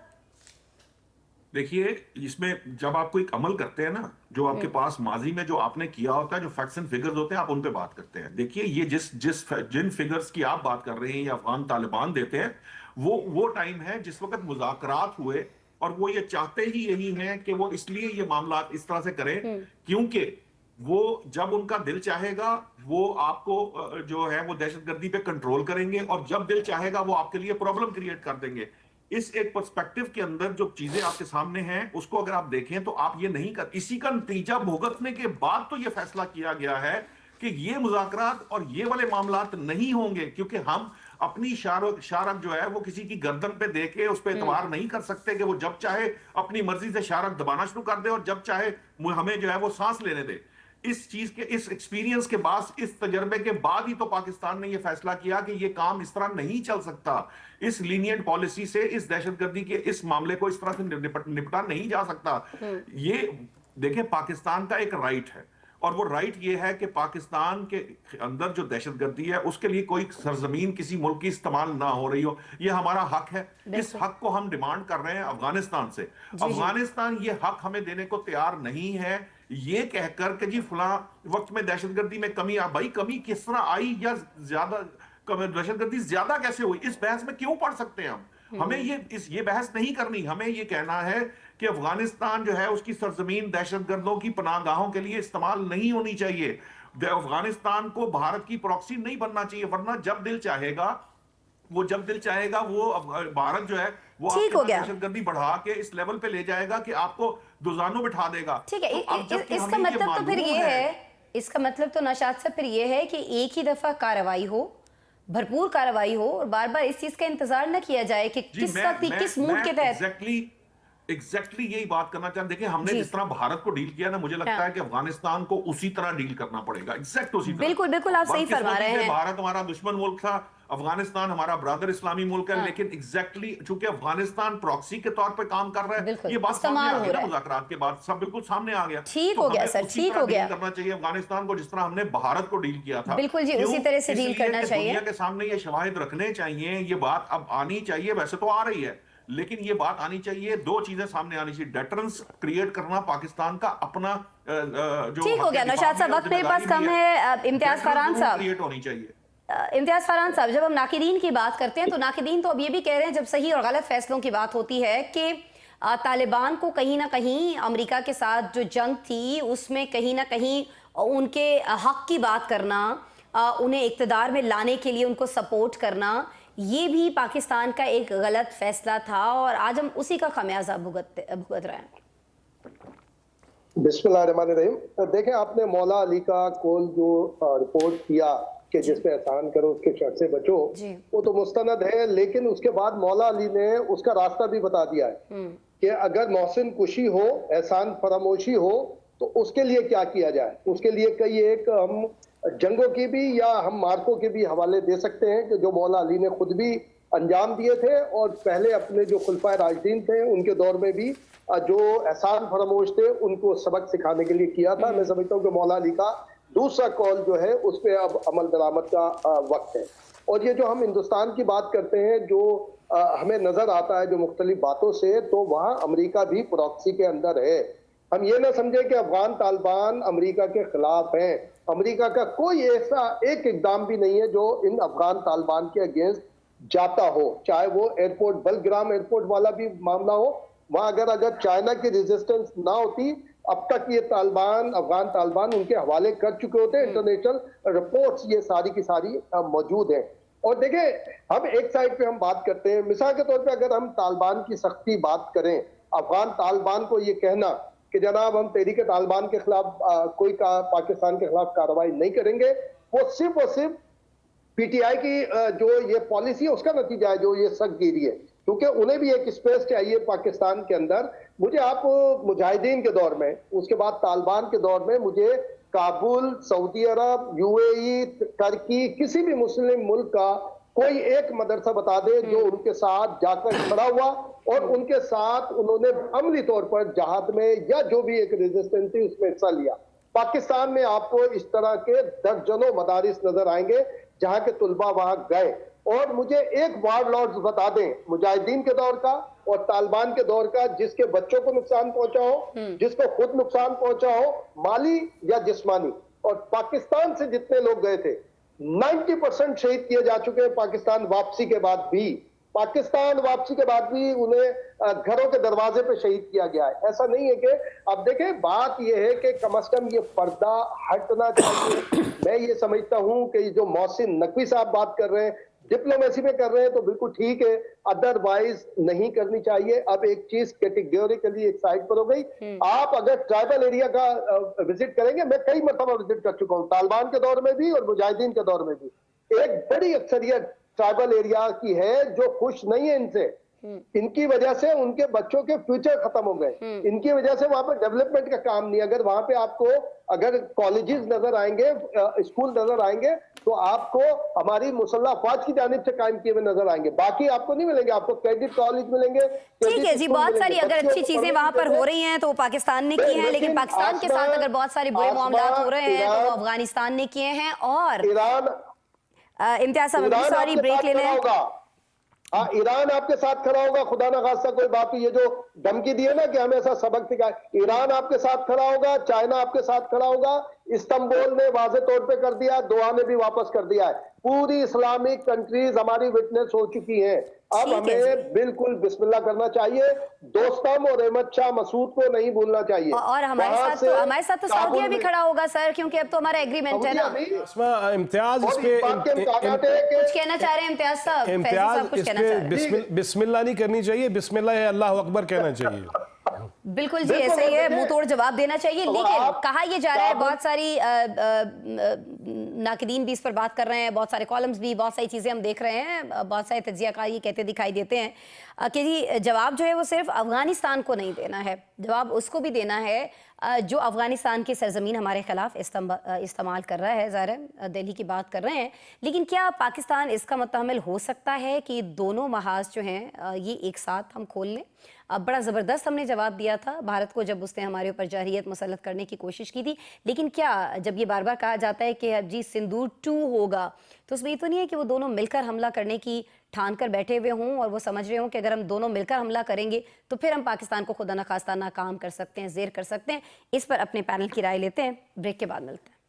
देखिए, इसमें जब आप कोई अमल करते हैं ना, जो आपके पास माजी में जो आपने किया होता है, जो फैक्ट्स एंड फिगर्स होते हैं, आप उन पे बात करते हैं। देखिए, ये जिन फिगर्स की आप बात कर रहे हैं या अफगान तालिबान देते हैं, वो टाइम है जिस वक्त मुज़ाकरात हुए, और वो ये चाहते ही यही हैं कि वो इसलिए ये मामला इस तरह से करें क्योंकि वो जब उनका दिल चाहेगा वो आपको जो है वो दहशतगर्दी पे कंट्रोल करेंगे, और जब दिल चाहेगा वो आपके लिए प्रॉब्लम क्रिएट कर देंगे। इस एक पर्सपेक्टिव के अंदर जो चीजें आपके सामने हैं उसको अगर आप देखें तो आप ये नहीं कर, इसी का नतीजा भुगतने के बाद तो ये फैसला किया गया है कि ये मुज़ाकरात और ये वाले मामलात नहीं होंगे, क्योंकि हम अपनी शारक जो है वो किसी की गर्दन पे दे के उस पर एतबार नहीं कर सकते कि वो जब चाहे अपनी मर्जी से शारक दबाना शुरू कर दे और जब चाहे हमें जो है वो सांस लेने दे। इस चीज के, इस एक्सपीरियंस के बाद, इस तजर्बे के बाद ही तो पाकिस्तान ने यह फैसला किया कि यह काम इस तरह नहीं चल सकता। इस लीनियंट पॉलिसी से इस दहशतगर्दी के इस मामले को इस तरह से निपटा नहीं जा सकता। ये देखिए, पाकिस्तान का एक राइट है और वो राइट ये है कि पाकिस्तान के अंदर जो दहशतगर्दी है उसके लिए कोई सरजमीन किसी मुल्क की इस्तेमाल ना हो रही हो, ये हमारा हक है। इस हक को हम डिमांड कर रहे हैं अफगानिस्तान से। अफगानिस्तान ये हक हमें देने को तैयार नहीं है, ये कहकर कि जी फला वक्त में दहशतगर्दी में कमी आ, भाई कमी किस तरह आई या ज्यादा दहशतगर्दी ज्यादा कैसे हुई, इस बहस में क्यों पढ़ सकते हैं हम? हमें ये बहस नहीं करनी। हमें ये कहना है कि अफगानिस्तान जो है उसकी सरजमीन दहशतगर्दों की पनाहगाहों के लिए इस्तेमाल नहीं होनी चाहिए। अफगानिस्तान को भारत की प्रॉक्सी नहीं बनना चाहिए, वरना जब दिल चाहेगा वो भारत जो है वो दहशतगर्दी बढ़ा के इस लेवल पे ले जाएगा कि आपको दुजानों बिठा देगा। ठीक है, इसका मतलब तो फिर ये है, इसका मतलब तो नौशाद साहब फिर ये है कि एक ही दफा कार्रवाई हो, भरपूर कार्रवाई हो और बार बार इस चीज का इंतजार न किया जाए कि किस वक्त किस मूड के तहत। एग्जैक्टली यही बात करना चाहते। देखिए, हमने जिस तरह भारत को डील किया ना, मुझे लगता है कि अफगानिस्तान को उसी तरह डील करना पड़ेगा, एग्जैक्ट उसी तरह। बिल्कुल बिल्कुल, आप सही फरमा रहे हैं। भारत हमारा दुश्मन मुल्क था, अफगानिस्तान हमारा ब्रदर इस्लामी मुल्क है, लेकिन एग्जैक्टली चूंकि अफगानिस्तान प्रॉक्सी के तौर पे काम कर रहा है, ये बात सामने आ गई ना मुज़ाकरात के बाद, सब बिल्कुल सामने आ गया। ठीक हो गया सर, ठीक हो गया। करना चाहिए अफगानिस्तान को जिस तरह हमने भारत को डील किया था। बिल्कुल जी, उसी तरह से डील करना चाहिए। दुनिया के सामने ये शवाहिद रखने चाहिए, ये बात अब आनी चाहिए। वैसे तो आ रही है, लेकिन ये बात आनी चाहिए, दो चीजें सामने आनी चाहिए। डेटरेंस क्रिएट करना पाकिस्तान का अपना जो ठीक हो गया। नौशाद साहब, वक्त मेरे पास कम है। इम्तियाज फरहान साहब, क्रिएट होनी चाहिए। इम्तियाज फरहान साहब, जब हम नाकिदीन की बात करते हैं तो नाकिदीन तो अब ये भी कह रहे हैं, जब सही और गलत फैसलों की बात होती है, कि तालिबान को कहीं ना कहीं अमेरिका के साथ जो जंग थी उसमें कहीं ना कहीं उनके हक की बात करना, उन्हें इक़्तिदार में लाने के लिए उनको सपोर्ट करना, ये भी पाकिस्तान का एक गलत फैसला था और आज हम उसी का खमियाजा भुगत रहे हैं। बिस्मिल्लाहिर्रहमानिर्रहीम। देखें, आपने मौला अली का कॉल जो रिपोर्ट किया कि जिस पे एहसान करो उसके शर से बचो, वो तो मुस्तनद है, लेकिन उसके बाद मौला अली ने उसका रास्ता भी बता दिया है कि अगर मोहसिन कुशी हो, एहसान फरामोशी हो, तो उसके लिए क्या किया जाए। उसके लिए कई एक हम जंगों की भी या हम मार्कों के भी हवाले दे सकते हैं कि जो मौला अली ने खुद भी अंजाम दिए थे और पहले अपने जो खुलफाए राशिदीन थे उनके दौर में भी जो एहसान फरामोश थे उनको सबक सिखाने के लिए किया था। मैं समझता हूँ कि मौला अली का दूसरा कॉल जो है उस पर अब अमल दरामद का वक्त है। और ये जो हम हिंदुस्तान की बात करते हैं, जो हमें नजर आता है जो मुख्तलिफ बातों से, तो वहाँ अमेरिका भी प्रॉक्सी के अंदर है। हम ये ना समझे कि अफगान तालिबान अमेरिका के खिलाफ हैं। अमेरिका का कोई ऐसा एक इकदाम भी नहीं है जो इन अफगान तालिबान के अगेंस्ट जाता हो, चाहे वो एयरपोर्ट बलग्राम एयरपोर्ट वाला भी मामला हो। वहां अगर चाइना की रेजिस्टेंस ना होती, अब तक ये तालिबान, अफगान तालिबान उनके हवाले कर चुके होते। इंटरनेशनल रिपोर्ट्स ये सारी की सारी मौजूद हैं। और देखें, हम एक साइड पे हम बात करते हैं, मिसाल के तौर पे अगर हम तालिबान की सख्ती बात करें, अफगान तालिबान को ये कहना कि जनाब हम तहरीक तालिबान के खिलाफ कोई पाकिस्तान के खिलाफ कार्रवाई नहीं करेंगे, वो सिर्फ और सिर्फ पीटीआई की जो ये पॉलिसी है उसका नतीजा है, जो ये सख्तगिरी है। क्योंकि उन्हें भी एक स्पेस चाहिए पाकिस्तान के अंदर। मुझे आप मुजाहिदीन के दौर में, उसके बाद तालिबान के दौर में, मुझे काबुल, सऊदी अरब, यूएई, टर्की, किसी भी मुस्लिम मुल्क का कोई एक मदरसा बता दे जो उनके साथ जाकर खड़ा हुआ और उनके साथ उन्होंने अमली तौर पर जहाद में या जो भी एक रेजिस्टेंस थी उसमें हिस्सा लिया। पाकिस्तान में आपको इस तरह के दर्जनों मदारिस नजर आएंगे जहां के तुलबा वहां गए। और मुझे एक वार लॉर्ड्स बता दें मुजाहिदीन के दौर का और तालिबान के दौर का, जिसके बच्चों को नुकसान पहुंचा हो, जिसको खुद नुकसान पहुंचा हो, माली या जिस्मानी। और पाकिस्तान से जितने लोग गए थे 90% शहीद किए जा चुके हैं पाकिस्तान वापसी के बाद भी। पाकिस्तान वापसी के बाद भी उन्हें घरों के दरवाजे पे शहीद किया गया है। ऐसा नहीं है कि, अब देखें, बात यह है कि कम से कम ये पर्दा हटना चाहिए। मैं ये समझता हूं कि जो मोहसिन नकवी साहब बात कर रहे हैं, डिप्लोमेसी में कर रहे हैं तो बिल्कुल ठीक है, अदरवाइज नहीं करनी चाहिए। अब एक चीज कैटेगोरिकली एक साइड पर हो गई, आप अगर ट्राइबल एरिया का विजिट करेंगे, मैं कई मरतबा विजिट कर चुका हूँ, तालिबान के दौर में भी और मुजाहिदीन के दौर में भी, एक बड़ी अक्सरियत ट्राइबल एरिया की है जो खुश नहीं है इनसे। इनकी वजह से उनके बच्चों के फ्यूचर खत्म हो गए, इनकी वजह से वहां पर डेवलपमेंट का काम नहीं। अगर वहां पे आपको अगर कॉलेजेस नजर आएंगे, स्कूल नजर आएंगे, तो आपको हमारी मुसल्लह फौज की जानिब से कायम किए हुए नजर आएंगे, बाकी आपको नहीं मिलेंगे। आपको क्रेडिट कॉलेज मिलेंगे। ठीक है जी, बहुत सारी अगर अच्छी चीजें वहां पर हो रही हैं तो पाकिस्तान ने की हैं, लेकिन पाकिस्तान के साथ अगर बहुत सारे बुरे मामलात हो रहे हैं तो वो अफगानिस्तान ने किए हैं। और ईरान, इम्तियाज साहब, सॉरी ब्रेक लेना है। हाँ, ईरान आपके साथ खड़ा होगा, खुदा ना खास्ता कोई बात, ये जो धमकी दी है ना कि हमें ऐसा सबक सिखाए, ईरान आपके साथ खड़ा होगा, चाइना आपके साथ खड़ा होगा, इस्तांबुल ने वाज़े तौर पे कर दिया, दोहा ने भी वापस कर दिया है, पूरी इस्लामिक कंट्रीज हमारी विटनेस हो चुकी हैं। अब हमें बिल्कुल बिस्मिल्लाह करना चाहिए, दोस्तम और अहमद शाह मसूद को नहीं भूलना चाहिए। और हमारे साथ तो सऊदीया भी खड़ा होगा सर, क्योंकि अब तो हमारा एग्रीमेंट है ना। इम्तियाज इस पे कुछ कहना चाह रहे हैं इम्तियाज साहब? इम्तियाज इस पे बिस्मिल्लाह नहीं करनी चाहिए, बिस्मिल्लाह है अल्लाह अकबर कहना चाहिए। बिल्कुल जी, ऐसे ही है, मुंह तोड़ जवाब देना चाहिए। लेकिन कहा यह जा रहा है, बहुत सारी नाक़दीन भी इस पर बात कर रहे हैं, बहुत सारे कॉलम्स भी, बहुत सारी चीज़ें हम देख रहे हैं, बहुत सारे तज्ज़ियाकार ये कहते दिखाई देते हैं कि जी जवाब जो है वो सिर्फ अफगानिस्तान को नहीं देना है, जवाब उसको भी देना है जो अफगानिस्तान की सरजमीन हमारे खिलाफ इस्तेमाल कर रहा है। ज़ाहिर है दिल्ली की बात कर रहे हैं, लेकिन क्या पाकिस्तान इसका मुतहम्मिल हो सकता है कि दोनों महाज जो हैं ये एक साथ हम खोल लें? अब बड़ा ज़बरदस्त हमने जवाब दिया था भारत को जब उसने हमारे ऊपर जरहियत मुसल्लत करने की कोशिश की थी, लेकिन क्या जब ये बार बार कहा जाता है कि अब जी सिंदूर 2 होगा, तो उसमें ये तो नहीं है कि वो दोनों मिलकर हमला करने की ठान कर बैठे हुए हों और वो समझ रहे हों कि अगर हम दोनों मिलकर हमला करेंगे तो फिर हम पाकिस्तान को खुदा न खास्ता नाकाम कर सकते हैं, ज़ेर कर सकते हैं। इस पर अपने पैनल की राय लेते हैं, ब्रेक के बाद मिलते हैं।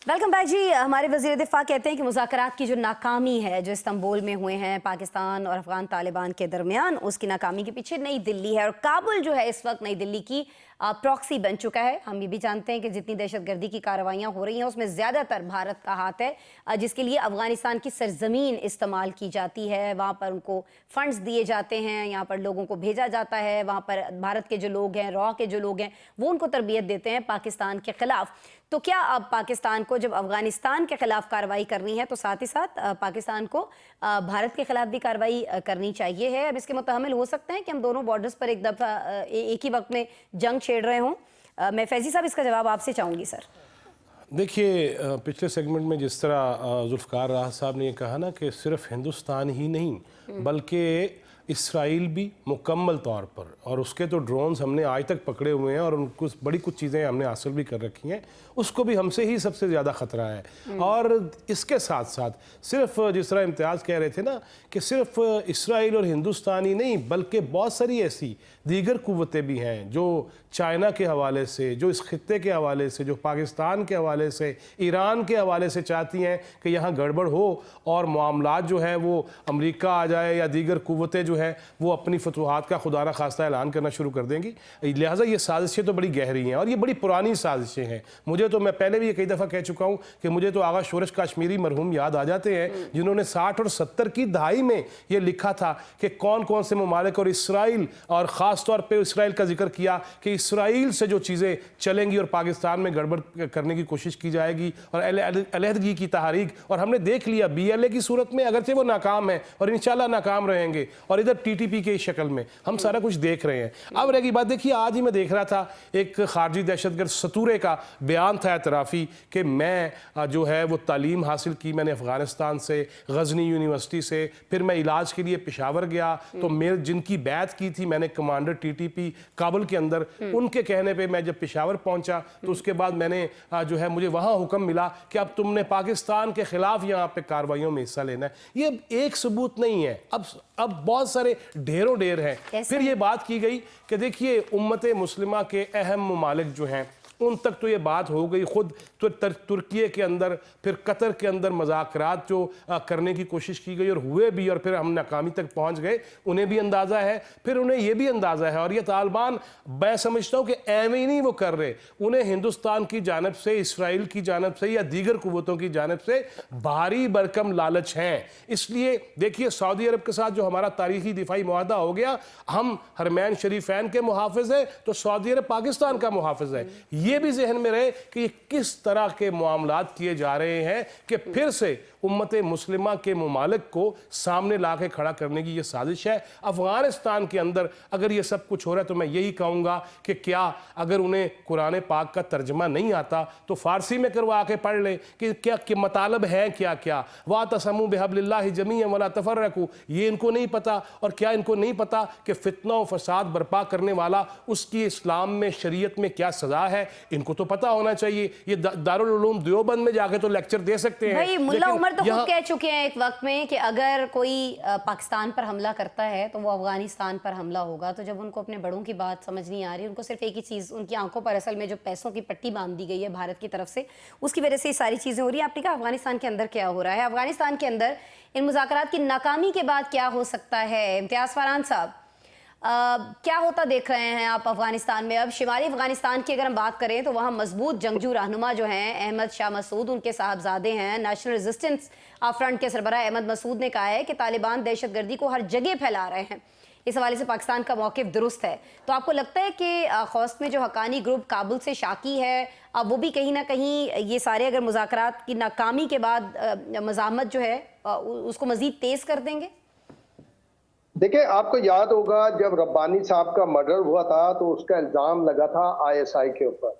वेलकम बैक जी। हमारे वज़ीर दिफा कहते हैं कि मुज़ाकरात की जो नाकामी है जो इस्तांबुल में हुए हैं पाकिस्तान और अफगान तालिबान के दरमियान, उसकी नाकामी के पीछे नई दिल्ली है और काबुल जो है इस वक्त नई दिल्ली की प्रॉक्सी बन चुका है। हम ये भी जानते हैं कि जितनी दहशतगर्दी की कार्रवाइयाँ हो रही हैं उसमें ज़्यादातर भारत का हाथ है, जिसके लिए अफगानिस्तान की सरजमीन इस्तेमाल की जाती है, वहाँ पर उनको फंड्स दिए जाते हैं, यहाँ पर लोगों को भेजा जाता है, वहाँ पर भारत के जो लोग हैं, रॉ के जो लोग हैं, वो उनको तरबियत देते हैं पाकिस्तान के ख़िलाफ़। तो क्या अब पाकिस्तान को जब अफगानिस्तान के ख़िलाफ़ कार्रवाई करनी है तो साथ ही साथ पाकिस्तान को भारत के ख़िलाफ़ भी कार्रवाई करनी चाहिए है? अब इसके मुतहम्मिल हो सकते हैं कि हम दोनों बॉर्डर्स पर एक दफ़ा एक ही वक्त में जंग छेड़ रहे हों? मैं फैज़ी साहब इसका जवाब आपसे चाहूँगी सर। देखिए, पिछले सेगमेंट में जिस तरह जुल्फ़िकार राह साहब ने ये कहा ना कि सिर्फ हिंदुस्तान ही नहीं बल्कि इसराइल भी मुकम्मल तौर पर, और उसके तो ड्रोन्स हमने आज तक पकड़े हुए हैं और उनको बड़ी कुछ चीज़ें हमने हासिल भी कर रखी हैं, उसको भी हमसे ही सबसे ज़्यादा ख़तरा है। और इसके साथ साथ सिर्फ जिस तरह इम्तियाज़ कह रहे थे ना कि सिर्फ इसराइल और हिंदुस्तान ही नहीं बल्कि बहुत सारी ऐसी दीगर क़ुव्वतें भी हैं जो चाइना के हवाले से, जो इस खित्ते के हवाले से, जो पाकिस्तान के हवाले से, ईरान के हवाले से चाहती हैं कि यहाँ गड़बड़ हो और मामलात जो है वो अमेरिका आ जाए या दीगर क़ुव्वतें जो है वो अपनी फतूहात का खुदा न खास्ता ऐलान करना शुरू कर देंगी। लिहाजा ये साजिशें तो बड़ी गहरी हैं और ये बड़ी पुरानी साजिशें हैं। मुझे तो, मैं पहले भी ये कई दफ़ा कह चुका हूँ कि मुझे तो आगा शोरश काश्मीरी मरहूम याद आ जाते हैं जिन्होंने 60 और 70 की दहाई में ये लिखा था कि कौन कौन से ममालिक और इसराइल, और ख़ास तौर पर इसराइल का जिक्र किया कि इसराइल से जो चीज़ें चलेंगी और पाकिस्तान में गड़बड़ करने की कोशिश की जाएगी और अलहदगी की तहरीक, और हमने देख लिया BLA की सूरत में अगरचे वो नाकाम है और इंशाल्लाह नाकाम रहेंगे, और इधर TTP के शक्ल में हम सारा कुछ देख रहे हैं। अब रही बात, देखिए आज ही मैं देख रहा था एक खारजी दहशतगर्द सतूरे का बयान था एतराफ़ी कि मैं जो है वो तालीम हासिल की मैंने अफ़गानिस्तान से, गज़नी यूनिवर्सिटी से, फिर मैं इलाज के लिए पेशावर गया तो मेरे जिनकी बैत की थी मैंने कमांडर TTP काबुल के अंदर, उनके कहने पे मैं जब पेशावर पहुंचा तो उसके बाद मैंने जो है मुझे वहां हुक्म मिला कि अब तुमने पाकिस्तान के खिलाफ यहाँ पे कार्रवाइयों में हिस्सा लेना है। ये एक सबूत नहीं है, अब बहुत सारे ढेरों ढेर हैं। फिर ये बात की गई कि देखिए उम्मत मुस्लिमा के अहम ममालिक जो हैं उन तक तो ये बात हो गई। खुद तो तुर्की के अंदर, फिर कतर के अंदर मुज़ाकरात जो करने की कोशिश की गई और हुए भी, और फिर हम नाकामी तक पहुंच गए, उन्हें भी अंदाज़ा है, फिर उन्हें ये भी अंदाज़ा है। और ये तालिबान, मैं समझता हूँ कि एवं ही नहीं वो कर रहे, उन्हें हिंदुस्तान की जानब से, इसराइल की जानब से या दीगर कुव्वतों की जानब से भारी भरकम लालच है। इसलिए देखिए, सऊदी अरब के साथ जो हमारा तारीखी दिफाई मुआहदा हो गया, हम हरमैन शरीफैन के मुहाफिज है तो सऊदी अरब पाकिस्तान का मुहाफिज है। ये भी जहन में रहे कि ये किस तरह के मामलात किए जा रहे हैं कि फिर से उम्मत मुस्लिमा के ममालिक को सामने ला के खड़ा करने की ये साजिश है। अफगानिस्तान के अंदर अगर ये सब कुछ हो रहा है तो मैं यही कहूँगा कि क्या अगर उन्हें कुरान पाक का तर्जमा नहीं आता तो फ़ारसी में करवा के पढ़ ले कि क्या कि मतलब है क्या क्या। वातसमू बिहब्लिल्लाहि जमीअन वला तफर्रकू, ये इनको नहीं पता। और क्या इनको नहीं पता कि फितना और फसाद बर्पा करने वाला उसकी इस्लाम में, शरीयत में क्या सज़ा है? इनको तो पता होना चाहिए। ये दारुल उलूम देवबंद में जाके तो लेक्चर दे सकते हैं। तो खुद कह चुके हैं एक वक्त में कि अगर कोई पाकिस्तान पर हमला करता है तो वो अफगानिस्तान पर हमला होगा। तो जब उनको अपने बड़ों की बात समझ नहीं आ रही, उनको सिर्फ एक ही चीज़, उनकी आंखों पर असल में जो पैसों की पट्टी बांध दी गई है भारत की तरफ से, उसकी वजह से ये सारी चीज़ें हो रही हैं। आपने कहा अफगानिस्तान के अंदर क्या हो रहा है, अफगानिस्तान के अंदर इन मुज़ाकरात की नाकामी के बाद क्या हो सकता है? इम्तियाज़ फरहान साहब, क्या होता देख रहे हैं आप अफगानिस्तान में? अब शिमाली अफगानिस्तान की अगर हम बात करें तो वहाँ मजबूत जंगजू रहनुमा जो हैं अहमद शाह मसूद, उनके साहबजादे हैं। नेशनल रेजिस्टेंस फ्रंट के सरबराह अहमद मसूद ने कहा है कि तालिबान दहशतगर्दी को हर जगह फैला रहे हैं। इस हवाले से पाकिस्तान का मौक़िफ़ दुरुस्त है। तो आपको लगता है कि खौस्त में जो हक्कानी ग्रुप काबुल से शाकी है, अब वो भी कहीं ना कहीं ये सारे अगर मुज़ाकरात की नाकामी के बाद मज़ामत जो है उसको मज़ीद तेज़ कर देंगे? देखिए, आपको याद होगा जब रब्बानी साहब का मर्डर हुआ था तो उसका इल्जाम लगा था आईएसआई के ऊपर,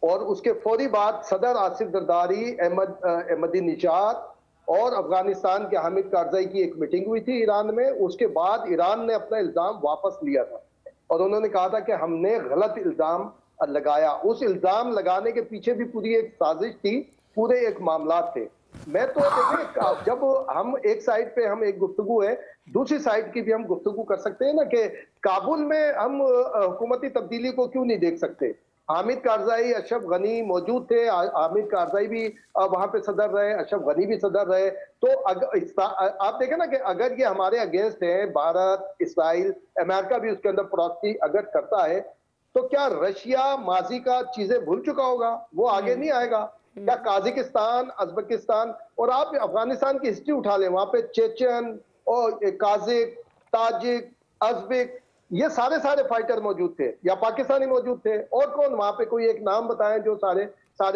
और उसके फौरी बाद सदर आसिफ जरदारी, अहमदी निजात और अफगानिस्तान के हामिद कारजाई की एक मीटिंग हुई थी ईरान में। उसके बाद ईरान ने अपना इल्जाम वापस लिया था और उन्होंने कहा था कि हमने गलत इल्जाम लगाया। उस इल्जाम लगाने के पीछे भी पूरी एक साजिश थी, पूरे एक मामला थे। मैं तो देखिए, जब हम एक साइड पे हम एक गुफ्तगू है, दूसरी साइड की भी हम गुफ्तगू कर सकते हैं ना कि काबुल में हम हुकूमती तब्दीली को क्यों नहीं देख सकते। हामिद कारजाई, अशरफ गनी मौजूद थे। हामिद कारजाई भी वहां पे सदर रहे, अशरफ गनी भी सदर रहे। तो आप देखें ना कि अगर ये हमारे अगेंस्ट है, भारत, इसराइल, अमेरिका भी उसके अंदर प्रॉक्सी अगर करता है, तो क्या रशिया माजी का चीजें भूल चुका होगा? वो आगे नहीं आएगा क्या? काजिकिस्तान, अजबकिस्तान, और आप अफगानिस्तान की हिस्ट्री उठा लें, वहां पे चेचन और काजिक, ताजिक, अजबिक, ये सारे फाइटर मौजूद थे या पाकिस्तानी मौजूद थे। और कौन वहां पे, कोई एक नाम बताएं जो सारे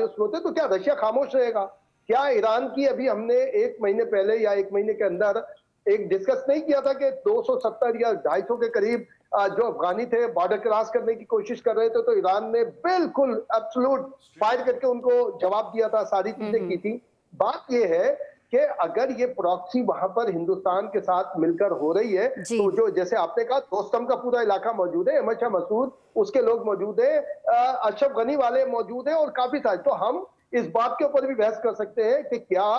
उसमें होते। तो क्या रशिया खामोश रहेगा? क्या ईरान की, अभी हमने एक महीने पहले या एक महीने के अंदर एक डिस्कस नहीं किया था कि 270 या 250 के करीब जो अफगानी थे बॉर्डर क्रॉस करने की कोशिश कर रहे थे, तो ईरान ने बिल्कुल एब्सोल्यूट फायर करके उनको जवाब दिया था, सारी चीजें की थी। बात यह है कि अगर ये प्रॉक्सी वहां पर हिंदुस्तान के साथ मिलकर हो रही है तो जो, जैसे आपने कहा, दोस्तम का पूरा इलाका मौजूद है, अहमद शाह मसूद उसके लोग मौजूद है, अशरफ गनी वाले मौजूद है और काफी सारे। तो हम इस बात के ऊपर भी बहस कर सकते हैं कि क्या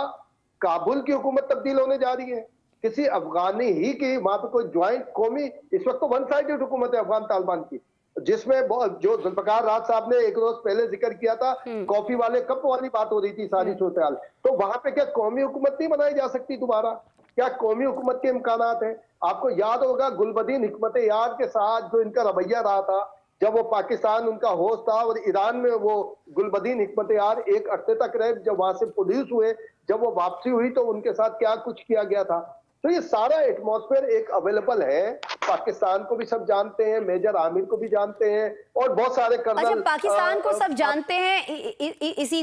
काबुल की हुकूमत तब्दील होने जा रही है किसी अफगानी ही की? वहां पे कोई ज्वाइंट कौमी, इस वक्त तो वन साइडेड हुकूमत है अफगान तालिबान की, जिसमें जो जुल्फकार राज साहब ने एक रोज पहले जिक्र किया था, कॉफी वाले कप वाली बात हो रही थी सारी सूरत। तो वहां पे क्या कौमी हुकूमत नहीं बनाई जा सकती दोबारा? क्या कौमी हुकूमत के इम्कानात हैं? आपको याद होगा गुलबदीन हिकमत यार के साथ जो इनका रवैया रहा था, जब वो पाकिस्तान उनका होस्ट था और ईरान में वो गुलबदीन हिकमत यार एक अरसे तक रहे, जब वहां से पुलिस हुए, जब वो वापसी हुई तो उनके साथ क्या कुछ किया गया था। तो ये सारा एटमॉस्फेयर एक अवेलेबल है, पाकिस्तान को भी सब जानते हैं, मेजर आमिर को भी जानते हैं और बहुत सारे कर्नल। अच्छा, पाकिस्तान को सब जानते हैं,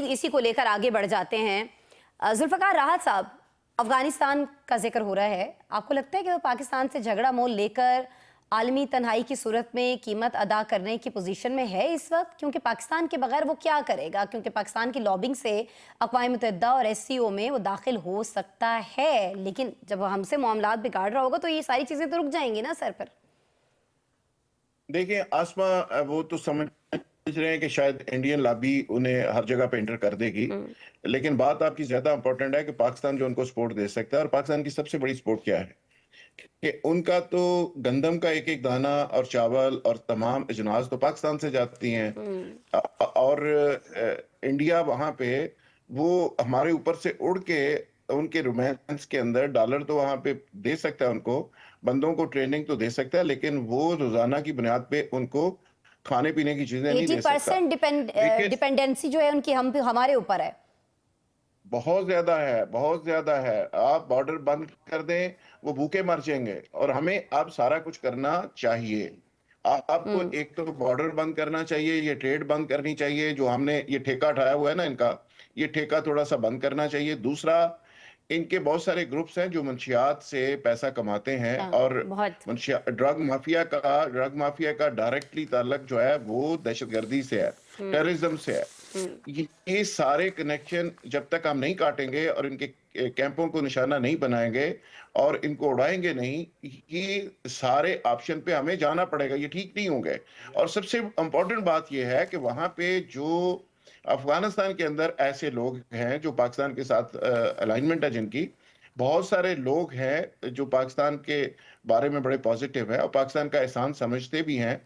इसी को लेकर आगे बढ़ जाते हैं। जुल्फकार राहत साहब, अफगानिस्तान का जिक्र हो रहा है, आपको लगता है कि वो पाकिस्तान से झगड़ा मोल लेकर आलमी तन्हाई की सूरत में कीमत अदा करने की पोजीशन में है इस वक्त? क्योंकि पाकिस्तान के बगैर वो क्या करेगा? क्योंकि पाकिस्तान की लॉबिंग से अक़वाम मुत्तहिदा और SCO में वो दाखिल हो सकता है, लेकिन जब हमसे मामलात बिगाड़ रहा होगा तो ये सारी चीजें तो रुक जाएंगी ना सर पर। देखिए आसमा, वो तो समझ रहे हैं कि शायद इंडियन लॉबी उन्हें हर जगह पे एंटर कर देगी, लेकिन बात आपकी ज्यादा इंपॉर्टेंट है कि पाकिस्तान जो उनको सपोर्ट दे सकता है, और पाकिस्तान की सबसे बड़ी सपोर्ट क्या है? कि उनका तो गंदम का एक एक दाना और चावल और तमाम अजनास तो पाकिस्तान से जाती हैं। और इंडिया वहां पे वो हमारे ऊपर से उड़ के उनके रोमांस के अंदर डॉलर तो वहां पे दे सकता है उनको, बंदों को ट्रेनिंग तो दे सकता है, लेकिन वो रोजाना की बुनियाद पे उनको खाने पीने की चीजें नहीं दे सकता। 80% देखिए, डिपेंडेंसी जो है उनकी हम पे हमारे ऊपर है। बहुत ज्यादा है, बहुत ज्यादा है। आप बॉर्डर बंद कर दें, वो भूखे मर जाएंगे। और हमें अब सारा कुछ करना चाहिए। आपको एक तो बॉर्डर बंद करना चाहिए, ये ट्रेड बंद करनी चाहिए, जो हमने ये ठेका उठाया हुआ है ना इनका, ये ठेका थोड़ा सा बंद करना चाहिए। दूसरा, इनके बहुत सारे ग्रुप्स हैं जो मंशियात से पैसा कमाते हैं, हाँ, और बहुत। मंशिया ड्रग माफिया का डायरेक्टली ताल्लुक जो है वो दहशतगर्दी से है, टेररिज्म से है। ये सारे कनेक्शन जब तक हम नहीं काटेंगे और इनके कैंपों को निशाना नहीं बनाएंगे और इनको उड़ाएंगे नहीं, ये सारे ऑप्शन पे हमें जाना पड़ेगा, ये ठीक नहीं होंगे। और सबसे इंपॉर्टेंट बात ये है कि वहां पे जो अफगानिस्तान के अंदर ऐसे लोग हैं जो पाकिस्तान के साथ अलाइनमेंट है जिनकी, बहुत सारे लोग हैं जो पाकिस्तान के बारे में बड़े पॉजिटिव हैं और पाकिस्तान का एहसान समझते भी हैं।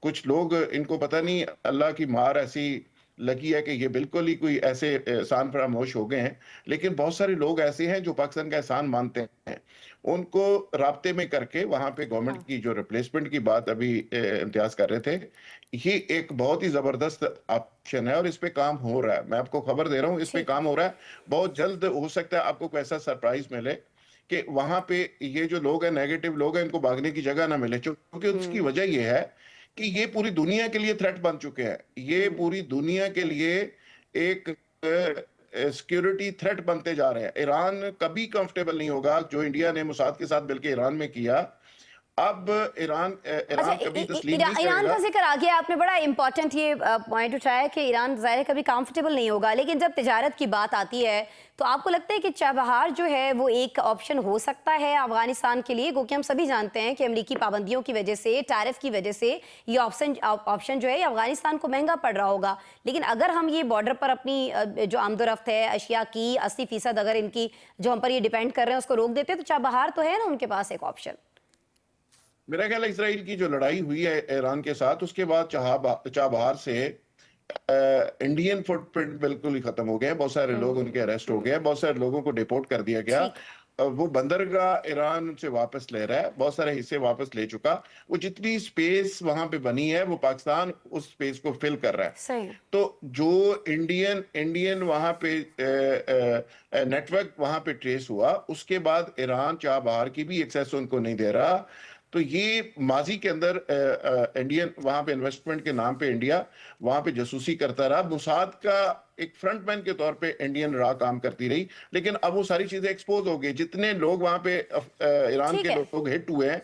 कुछ लोग, इनको पता नहीं अल्लाह की मार ऐसी लगी है कि ये बिल्कुल ही कोई ऐसे एहसान फरामोश हो गए हैं, लेकिन बहुत सारे लोग ऐसे हैं जो पाकिस्तान का एहसान मानते हैं। उनको राब्ते में करके वहां पे गवर्नमेंट की जो रिप्लेसमेंट की बात अभी इम्तियाज कर रहे थे, ये एक बहुत ही जबरदस्त ऑप्शन है और इस पे काम हो रहा है। मैं आपको खबर दे रहा हूँ, इस पे काम हो रहा है। बहुत जल्द हो सकता है आपको कोई ऐसा सरप्राइज मिले कि वहां पे ये जो लोग हैं, नेगेटिव लोग हैं, इनको भागने की जगह ना मिले। क्योंकि उसकी वजह ये है कि ये पूरी दुनिया के लिए थ्रेट बन चुके हैं। ये पूरी दुनिया के लिए एक सिक्योरिटी थ्रेट बनते जा रहे हैं। ईरान कभी कंफर्टेबल नहीं होगा, जो इंडिया ने मुसाद के साथ मिलकर ईरान में किया। अब ईरान अच्छा, कभी तस्लीम नहीं ईरान करेगा। का जिक्र आ गया, आपने बड़ा इंपॉर्टेंट ये पॉइंट उठाया कि ईरान ज़ाहिर कभी कंफर्टेबल नहीं होगा, लेकिन जब तिजारत की बात आती है तो आपको लगता है कि चाबहार जो है वो एक ऑप्शन हो सकता है अफगानिस्तान के लिए? क्योंकि हम सभी जानते हैं कि अमरीकी पाबंदियों की वजह से, टैरिफ की वजह से ये ऑप्शन जो है ये अफगानिस्तान को महंगा पड़ रहा होगा। लेकिन अगर हम ये बॉर्डर पर अपनी जो आमदोरफ्त है अशिया की 80% अगर इनकी जो हम पर ये डिपेंड कर रहे हैं उसको रोक देते तो चाबहार तो है ना उनके पास एक ऑप्शन। मेरा ख्याल है इसराइल की जो लड़ाई हुई है ईरान के साथ, उसके बाद चाबहार से इंडियन फुटप्रिंट बिल्कुल ही खत्म हो गया है। बहुत सारे लोग उनके अरेस्ट हो गए हैं, बहुत सारे लोगों को डिपोर्ट कर दिया गया। ठीक। वो बंदरगाह ईरान से वापस ले रहा है, बहुत सारे हिस्से वापस ले चुका। वो जितनी स्पेस वहां पे बनी है वो पाकिस्तान उस स्पेस को फिल कर रहा है। सही। तो जो इंडियन वहां पे नेटवर्क वहां पे ट्रेस हुआ, उसके बाद ईरान चाबहार की भी एक्सेस उनको नहीं दे रहा। तो ये माजी के अंदर इंडियन वहां पे इन्वेस्टमेंट के नाम पे इंडिया वहां पे जासूसी करता रहा, मुसाद का एक फ्रंटमैन के तौर पे इंडियन रहा काम करती रही। लेकिन अब वो सारी चीजें एक्सपोज हो गई। जितने लोग वहां पे ईरान ठीक के है। लोग हिट हुए हैं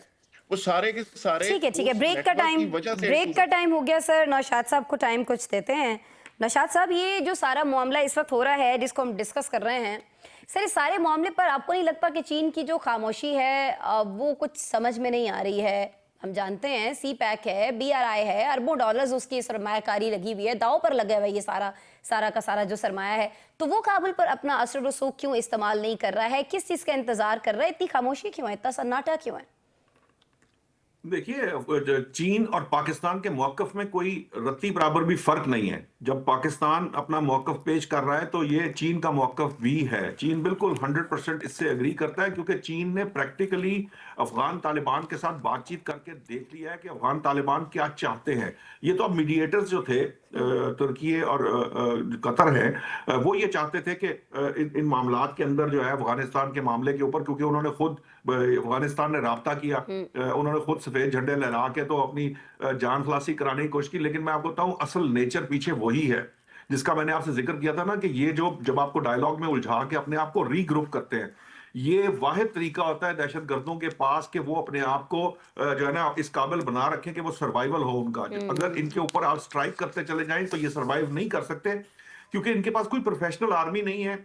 वो सारे के सारे ठीक है, उस ब्रेक का नेटवर्क टाइम की वजह से ब्रेक का टाइम हो गया सर। नौशाद साहब को टाइम कुछ देते हैं। नौशाद साहब, ये जो सारा मामला इस वक्त हो रहा है जिसको हम डिस्कस कर रहे हैं, सर इस सारे मामले पर आपको नहीं लगता कि चीन की जो खामोशी है वो कुछ समझ में नहीं आ रही है? हम जानते हैं सी पैक है, BRI है, अरबों डॉलर्स उसकी सरमायाकारी लगी हुई है, दाव पर लगा हुआ है ये सारा का सारा जो सरमाया है। तो वो काबुल पर अपना असर रसूख क्यों इस्तेमाल नहीं कर रहा है? किस चीज़ का इंतजार कर रहा है? इतनी खामोशी क्यों है? इतना सन्नाटा क्यों है? देखिए, चीन और पाकिस्तान के मौकफ में कोई रत्ती बराबर भी फर्क नहीं है। जब पाकिस्तान अपना मौकफ पेश कर रहा है तो ये चीन का मौकफ भी है। चीन बिल्कुल 100% इससे एग्री करता है, क्योंकि चीन ने प्रैक्टिकली अफगान तालिबान के साथ बातचीत करके देख लिया है कि अफगान तालिबान क्या चाहते हैं। ये तो अब मीडिएटर्स जो थे तुर्की और कतर है, वो ये चाहते थे कि इन मामलात के अंदर जो है अफगानिस्तान के मामले के ऊपर, क्योंकि उन्होंने खुद अफगानिस्तान ने राब्ता किया, उन्होंने खुद सफेद झंडे लहरा के तो अपनी जान खलासी कराने की कोशिश की। लेकिन मैं आपको बताऊं, असल नेचर पीछे वही है जिसका मैंने आपसे जिक्र किया था ना, कि ये जो जब आपको डायलॉग में उलझा के अपने आप को रीग्रुप करते हैं, ये वाहिद तरीका होता है दहशतगर्दों के पास कि वो अपने आप को जो है ना इस काबिल बना रखें कि वो सर्वाइवल हो उनका। अगर इनके ऊपर आप स्ट्राइक करते चले जाएं तो ये सर्वाइव नहीं कर सकते, क्योंकि इनके पास कोई प्रोफेशनल आर्मी नहीं है,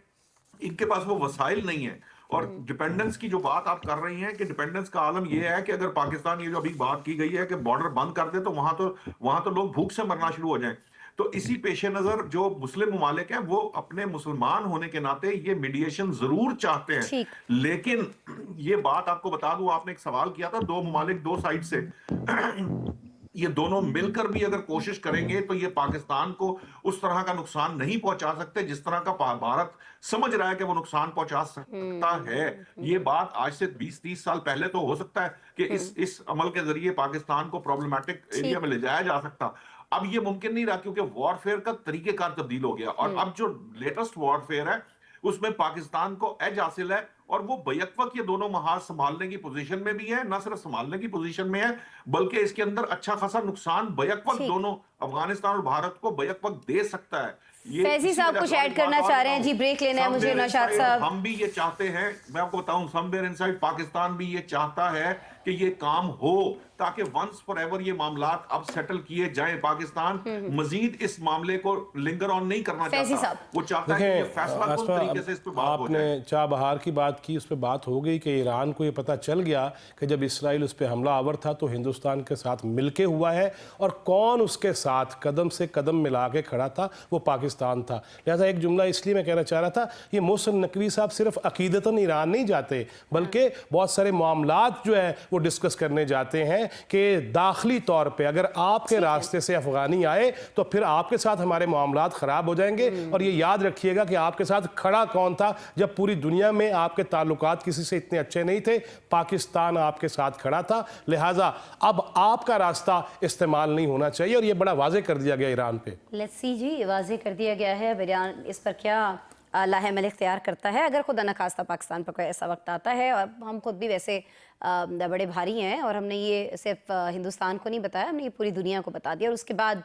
इनके पास वो वसाइल नहीं है। और डिपेंडेंस की जो बात आप कर रही हैं कि डिपेंडेंस का आलम यह है कि अगर पाकिस्तान, ये जो अभी बात की गई है कि बॉर्डर बंद कर दे तो वहां तो लोग भूख से मरना शुरू हो जाएं। तो इसी पेश नजर जो मुस्लिम ममालिक हैं वो अपने मुसलमान होने के नाते ये मीडिएशन जरूर चाहते हैं, लेकिन ये बात आपको बता दूं, आपने एक सवाल किया था, दो ममालिक दो साइड से ये दोनों मिलकर भी अगर कोशिश करेंगे तो ये पाकिस्तान को उस तरह का नुकसान नहीं पहुंचा सकते जिस तरह का भारत समझ रहा है कि वो नुकसान पहुंचा सकता है। ये बात आज से 20-30 साल पहले तो हो सकता है कि इस अमल के जरिए पाकिस्तान को प्रॉब्लमेटिक एरिया में ले जाया जा सकता। अब ये मुमकिन नहीं रहा क्योंकि वॉरफेयर का तरीकेकार तब्दील हो गया और अब जो लेटेस्ट वॉरफेयर है उसमें पाकिस्तान को एज हासिल है और वो बैक वक्त ये दोनों महाज संभालने की पोजीशन में भी है, ना सिर्फ संभालने की पोजीशन में है बल्कि इसके अंदर अच्छा खासा नुकसान बैक वक्त दोनों अफगानिस्तान और भारत को बैक वक्त दे सकता है। फैजी साहब कुछ ऐड करना चाह रहे हैं जी, ब्रेक लेना है मुझे नौशाद साहब। हम भी ये चाहते हैं, मैं आपको बताऊं, समवेयर इनसाइड पाकिस्तान भी ये चाहता है कि ये काम हो ताकि वंस फॉर एवर ये मामलात अब सेटल किए जाएं। पाकिस्तान मजीद इस मामले को लिंगर ऑन नहीं करना चाहता, वो चाहता है कि ये फैसला कुछ तरीके से इस पे बात हो जाए। आपने चाबहार की बात की, उस पर बात हो गई कि ईरान को ये पता चल गया कि जब इसराइल उस पर हमला आवर था तो हिंदुस्तान के साथ मिलके हुआ है और कौन उसके साथ कदम से कदम मिला के खड़ा था, वो पाकिस्तान था। लिहाजा एक जुमला इसलिए मैं कहना चाह रहा था, ये मोहसिन नकवी साहब सिर्फ अकीदतन ईरान नहीं जाते बल्कि बहुत सारे मामलात जो है वो डिस्कस करने जाते हैं कि दाखिली तौर पे अगर आपके रास्ते से अफगानी आए तो फिर आपके साथ हमारे मामलात ख़राब हो जाएंगे। और ये याद रखिएगा कि आपके साथ खड़ा कौन था जब पूरी दुनिया में आपके ताल्लुकात किसी से इतने अच्छे नहीं थे, पाकिस्तान आपके साथ खड़ा था। लिहाजा अब आपका रास्ता इस्तेमाल नहीं होना चाहिए और ये बड़ा वाजे कर दिया गया ईरान पे। लेट्स सी जी, वाजे कर दिया गया है। ईरान इस पर क्या लाहेमल इख्तियार करता है अगर खुदा न खास्ता पाकिस्तान पर कोई ऐसा वक्त आता है। और हम खुद भी वैसे बड़े भारी हैं और हमने ये सिर्फ हिंदुस्तान को नहीं बताया, हमने ये पूरी दुनिया को बता दिया। और उसके बाद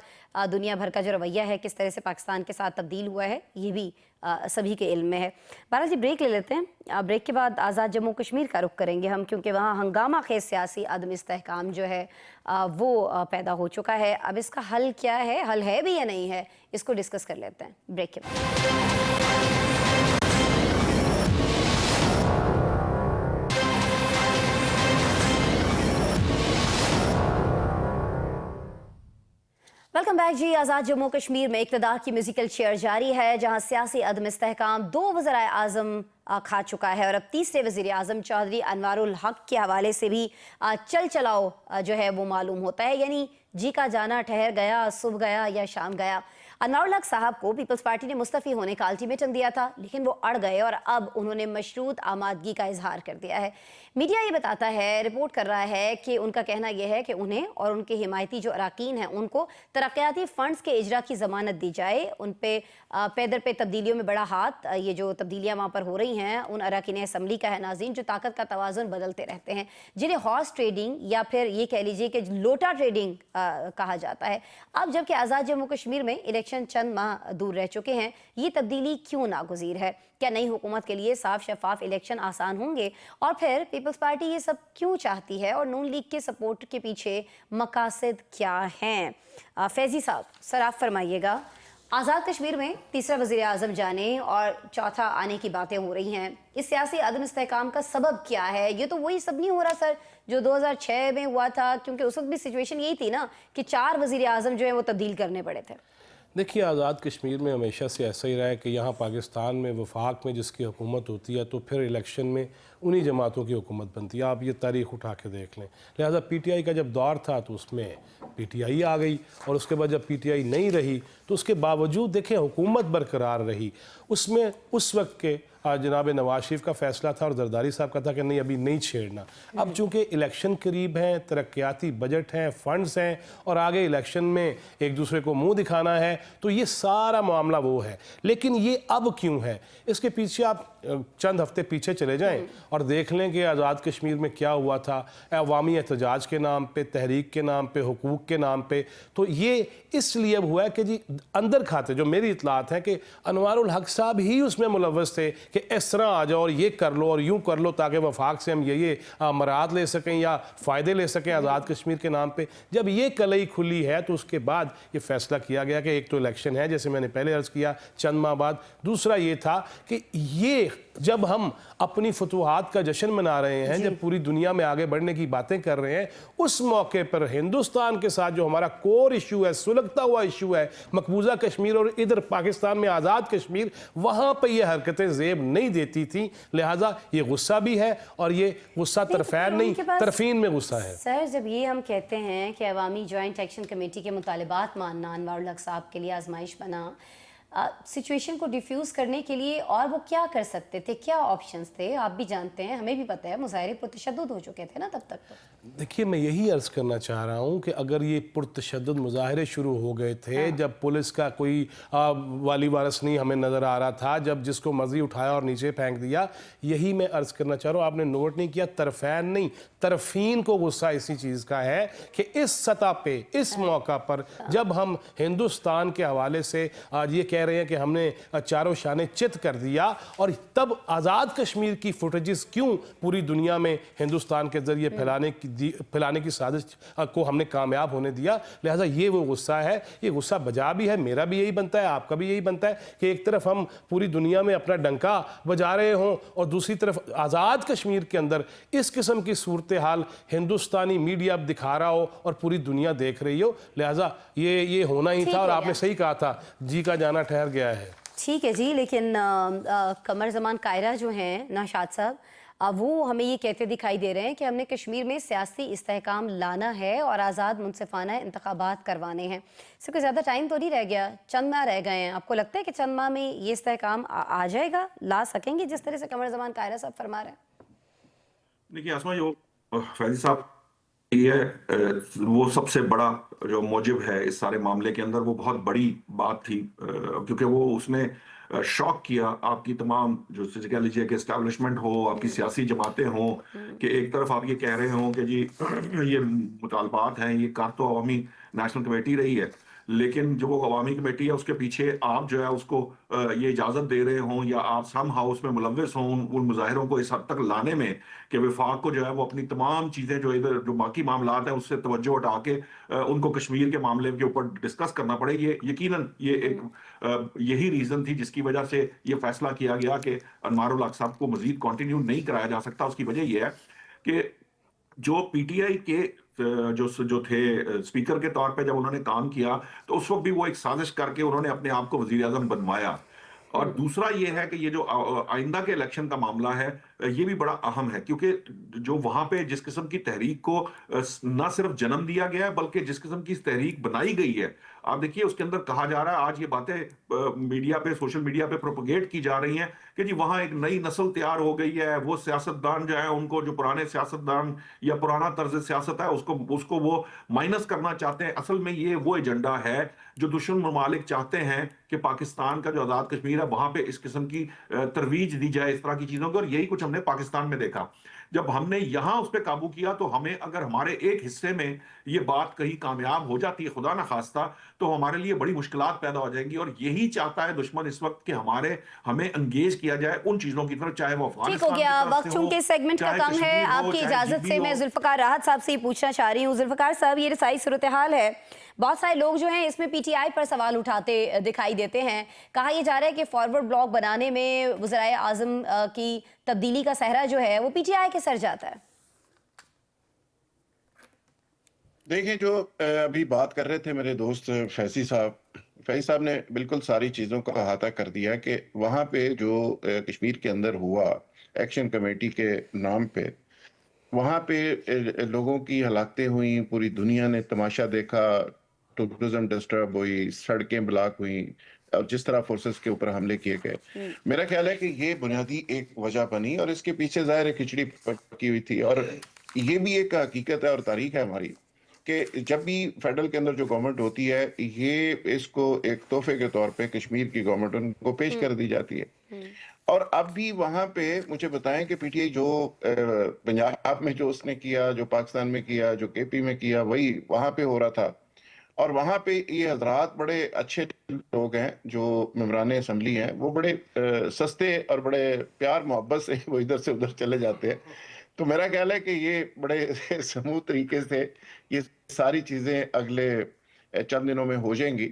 दुनिया भर का जो रवैया है किस तरह से पाकिस्तान के साथ तब्दील हुआ है ये भी सभी के इल्म में है। बहरहाल जी ब्रेक ले लेते हैं, ब्रेक के बाद आज़ाद जम्मू कश्मीर का रुख करेंगे हम, क्योंकि वहाँ हंगामा खेज सियासी अदम इस्तेहकाम जो है वो पैदा हो चुका है। अब इसका हल क्या है, हल है भी या नहीं है, इसको डिस्कस कर लेते हैं ब्रेक के बाद। वेलकम बैक जी। आज़ाद जम्मू कश्मीर में इक़्तिदार की म्यूजिकल चेयर जारी है, जहां सियासी अदम इस्तेहकाम 2 वज़राए आज़म खा चुका है और अब तीसरे वज़ीर आज़म चौधरी अनवारुल हक के हवाले से भी चल चलाओ जो है वो मालूम होता है, यानी जी का जाना ठहर गया, सुबह गया या शाम गया। अनवारुल हक साहब को पीपल्स पार्टी ने मुस्तफ़ी होने का अल्टीमेटम दिया था, लेकिन वो अड़ गए और अब उन्होंने मशरूत आमादगी का इजहार कर दिया है। मीडिया ये बताता है, रिपोर्ट कर रहा है कि उनका कहना यह है कि उन्हें और उनके हिमायती जो अरकान हैं उनको तरक्याती फ़ंड्स के इजरा की ज़मानत दी जाए। उन पे पैदर पे तब्दीलियों में बड़ा हाथ, ये जो तब्दीलियाँ वहाँ पर हो रही हैं उन अरकान असम्बली का है नाज़रीन, जो ताकत का तवाज़ुन बदलते रहते हैं, जिन्हें हॉर्स ट्रेडिंग या फिर ये कह लीजिए कि लोटा ट्रेडिंग कहा जाता है। अब जबकि आज़ाद जम्मू कश्मीर में इलेक्शन चंद माह दूर रह चुके हैं, ये तब्दीली क्यों नागुज़ीर है? क्या नई हुकूमत के लिए साफ शफाफ इलेक्शन आसान होंगे? और फिर पीपल्स पार्टी ये सब क्यों चाहती है और नून लीग के सपोर्ट के पीछे मकासद क्या हैं? फैजी साहब सर आप फरमाइएगा, आज़ाद कश्मीर में तीसरा वज़ीर आज़म जाने और चौथा आने की बातें हो रही हैं, इस सियासी अदम इस्तेहकाम का सबब क्या है? ये तो वही सब नहीं हो रहा सर जो 2006 में हुआ था, क्योंकि उस वक्त भी सिचुएशन यही थी ना कि 4 वज़ीर आज़म जो है वो तब्दील करने पड़े थे। देखिए, आज़ाद कश्मीर में हमेशा से ऐसा ही रहा है कि यहाँ पाकिस्तान में वफाक में जिसकी हुकूमत होती है तो फिर इलेक्शन में उन्हीं जमातों की हुकूमत बनती है। आप ये तारीख़ उठा के देख लें। लिहाजा पीटीआई का जब दौर था तो उसमें पीटीआई आ गई और उसके बाद जब पीटीआई नहीं रही तो उसके बावजूद देखें हुकूमत बरकरार रही। उसमें उस वक्त के जनाब नवाज शरीफ का फैसला था और जरदारी साहब का था कि नहीं अभी नहीं छेड़ना। अब चूँकि इलेक्शन करीब हैं, तरक्याती बजट हैं, फंड्स हैं और आगे इलेक्शन में एक दूसरे को मुंह दिखाना है, तो ये सारा मामला वो है। लेकिन ये अब क्यों है, इसके पीछे आप चंद हफ्ते पीछे चले जाएं और देख लें कि आज़ाद कश्मीर में क्या हुआ था। अवामी एहतजाज के नाम पे, तहरीक के नाम पे, हुकूक के नाम पे, तो ये इसलिए अब हुआ है कि जी अंदर खाते जो मेरी इतलात है कि अनवारुल हक साहब ही उसमें मुलव्वस थे कि इस तरह आ जाओ और ये कर लो और यूँ कर लो ताकि वफाक से हम ये मराद ले सकें या फ़ायदे ले सकें आज़ाद कश्मीर के नाम पे। जब ये कलई खुली है तो उसके बाद ये फैसला किया गया कि एक तो इलेक्शन है जैसे मैंने पहले अर्ज़ किया चंद माह बाद, दूसरा ये था कि ये जब हम अपनी फतूहात बात का जश्न मना रहे हैं, जब पूरी दुनिया में आगे बढ़ने की बातें कर रहे हैं, उस मौके पर हिंदुस्तान के साथ जो हमारा कोर इशू है, सुलगता हुआ इशू है, मकबूजा कश्मीर और इधर पाकिस्तान में आज़ाद कश्मीर, वहाँ पर ये हरकतें जेब नहीं देती थी। लिहाजा ये गुस्सा भी है और ये गुस्सा तरफैन नहीं, तरफीन में गुस्सा है। सर, जब ये हम कहते हैं कि अवामी जॉइंट एक्शन कमेटी के मुतालिबात मानना अनवारुल हक साहब के लिए आजमाइश बना, सिचुएशन को डिफ्यूज़ करने के लिए, और वो क्या कर सकते थे, क्या ऑप्शंस थे? आप भी जानते हैं, हमें भी पता है, मुजाहरे पुरतशद्दुद हो चुके थे ना तब तक। तो देखिए, मैं यही अर्ज़ करना चाह रहा हूँ कि अगर ये पुरतशद्दुद मुजाहरे शुरू हो गए थे, जब पुलिस का कोई वाली वारस नहीं हमें नज़र आ रहा था, जब जिसको मर्जी उठाया और नीचे फेंक दिया, यही मैं अर्ज़ करना चाह रहा हूँ। आपने नोट नहीं किया, तरफैन नहीं, तरफीन को गुस्सा इसी चीज़ का है कि इस सतह पे, इस मौका पर, जब हम हिंदुस्तान के हवाले से आज ये कह रहे हैं कि हमने चारों शाने चित कर दिया, और तब आज़ाद कश्मीर की फुटेजेस क्यों पूरी दुनिया में हिंदुस्तान के ज़रिए फैलाने की साजिश को हमने कामयाब होने दिया। लिहाजा ये वो गुस्सा है, ये गुस्सा बजा भी है, मेरा भी यही बनता है, आपका भी यही बनता है कि एक तरफ हम पूरी दुनिया में अपना डंका बजा रहे हों और दूसरी तरफ आज़ाद कश्मीर के अंदर इस किस्म की सूरत हाल हिंदुस्तानी मीडिया अब दिखा रहा हो और पूरी दुनिया देख रही हो। लिहाजा ये होना ही था, और आपने सही कहा था, जी का जाना ठहर गया है। ठीक है जी, लेकिन कमर जमान कायरा जो हैं नौशाद साहब, वो हमें ये कहते दिखाई दे रहे हैं कि हमने कश्मीर में सियासी इस्तेहकाम लाना है और आज़ाद मुनसिफाना इंतखाबात करवाने हैं। इससे कोई ज़्यादा टाइम तो नहीं रह गया, चंद माह रह गए हैं। आपको लगता है कि चंद माह में ये इस्तेहकाम आ जाएगा, ला सकेंगे जिस तरह से कमर जमान कायरा साहब फरमा रहे हैं? देखिए आसमा, जो फैजी साहब ये वो सबसे बड़ा जो मोजिब है इस सारे मामले के अंदर, वो बहुत बड़ी बात थी, क्योंकि वो उसने शॉक किया आपकी तमाम, जो कह लीजिए कि एस्टैब्लिशमेंट हो, आपकी सियासी जमातें हों, कि एक तरफ आप ये कह रहे हों कि जी ये मुतालबात हैं, ये कर तो अवामी नेशनल कमेटी रही है, लेकिन जो वो अवामी कमेटी है उसके पीछे आप जो है उसको ये इजाज़त दे रहे हों, या आप सम हाउस में मुलव्वस हों उन मुजाहिरों को इस हद तक लाने में कि वफाक को जो है वो अपनी तमाम चीज़ें जो इधर जो बाकी मामलात हैं उससे तवज्जो हटा के उनको कश्मीर के मामले के ऊपर डिस्कस करना पड़े। ये यकीनन ये एक यही रीज़न थी जिसकी वजह से ये फैसला किया गया कि अनवारुल हक साहब को मजीद कंटिन्यू नहीं कराया जा सकता। उसकी वजह यह है कि जो पीटीआई के जो थे स्पीकर के तौर पे जब उन्होंने काम किया, तो उस वक्त भी वो एक साजिश करके उन्होंने अपने आप को वजीर आजम बनवाया। और दूसरा ये है कि ये जो आइंदा के इलेक्शन का मामला है, ये भी बड़ा अहम है, क्योंकि जो वहां पे जिस किस्म की तहरीक को न सिर्फ जन्म दिया गया है, बल्कि जिस किस्म की तहरीक बनाई गई है, आप देखिए उसके अंदर कहा जा रहा है, आज ये बातें मीडिया पे, सोशल मीडिया पे प्रोपोगेट की जा रही हैं कि जी वहां एक नई नस्ल तैयार हो गई है, वो सियासतदान जो है उनको, जो पुराने सियासतदान या पुराना तर्ज सियासत है उसको वो माइनस करना चाहते हैं। असल में ये वो एजेंडा है जो दुश्मन ममालिक चाहते हैं कि पाकिस्तान का जो आज़ाद कश्मीर है वहां पे इस किस्म की तरवीज दी जाए इस तरह की चीज़ों की, और यही कुछ हमने पाकिस्तान में देखा। जब हमने यहां उस पर काबू किया, तो हमें अगर हमारे एक हिस्से में ये बात कहीं कामयाब हो जाती है, खुदा ना खास्ता, तो हमारे लिए बड़ी मुश्किलात पैदा हो जाएंगी। और यही चाहता है दुश्मन इस वक्त कि हमें एंगेज किया जाए उन चीजों की तरफ, चाहे वो ठीक हो गया, वक्त चूंकि सेगमेंट का कम है, आपकी इजाजत से मैं जुल्फकार राहत साहब से पूछना चाह रही हूँ। जुल्फकार साहब, ये सारी सूरत हाल है, बहुत सारे लोग जो हैं इसमें पीटीआई पर सवाल उठाते दिखाई देते हैं। कहा यह जा रहा है कि फॉरवर्ड ब्लॉक बनाने में वज़ीर आज़म की तब्दीली का सहरा जो है वो पीटीआई के सर जाता है। देखिए, जो अभी बात कर रहे थे मेरे दोस्त फैजी साहब ने बिल्कुल सारी चीज़ों का अहाता कर दिया कि वहाँ पे जो कश्मीर के अंदर हुआ एक्शन कमेटी के नाम पे, वहाँ पे लोगों की हलाकतें हुई, पूरी दुनिया ने तमाशा देखा, टूरिज्म डिस्टर्ब हुई, सड़कें ब्लॉक हुई, और जिस तरह फोर्सेस के ऊपर हमले किए गए, मेरा ख्याल है कि ये बुनियादी एक वजह बनी, और इसके पीछे ज़ाहिर खिचड़ी पकी हुई थी। और ये भी एक हकीकत है और तारीख है हमारी कि जब भी फेडरल के अंदर जो गवर्नमेंट होती है, ये इसको एक तोहफे के तौर पे कश्मीर की गवर्नमेंट उनको पेश कर दी जाती है। और अब भी वहां पे मुझे बताएं कि पीटीआई जो पंजाब में जो उसने किया, जो पाकिस्तान में किया, जो केपी में किया, वही वहां पे हो रहा था। और वहां पे ये हजरात बड़े अच्छे लोग हैं, जो मेंबरान असम्बली हैं, वो बड़े सस्ते और बड़े प्यार मोहब्बत से वो इधर से उधर चले जाते हैं। तो मेरा ख्याल है कि ये बड़े स्मूथ तरीके से ये सारी चीजें अगले चंद दिनों में हो जाएंगी।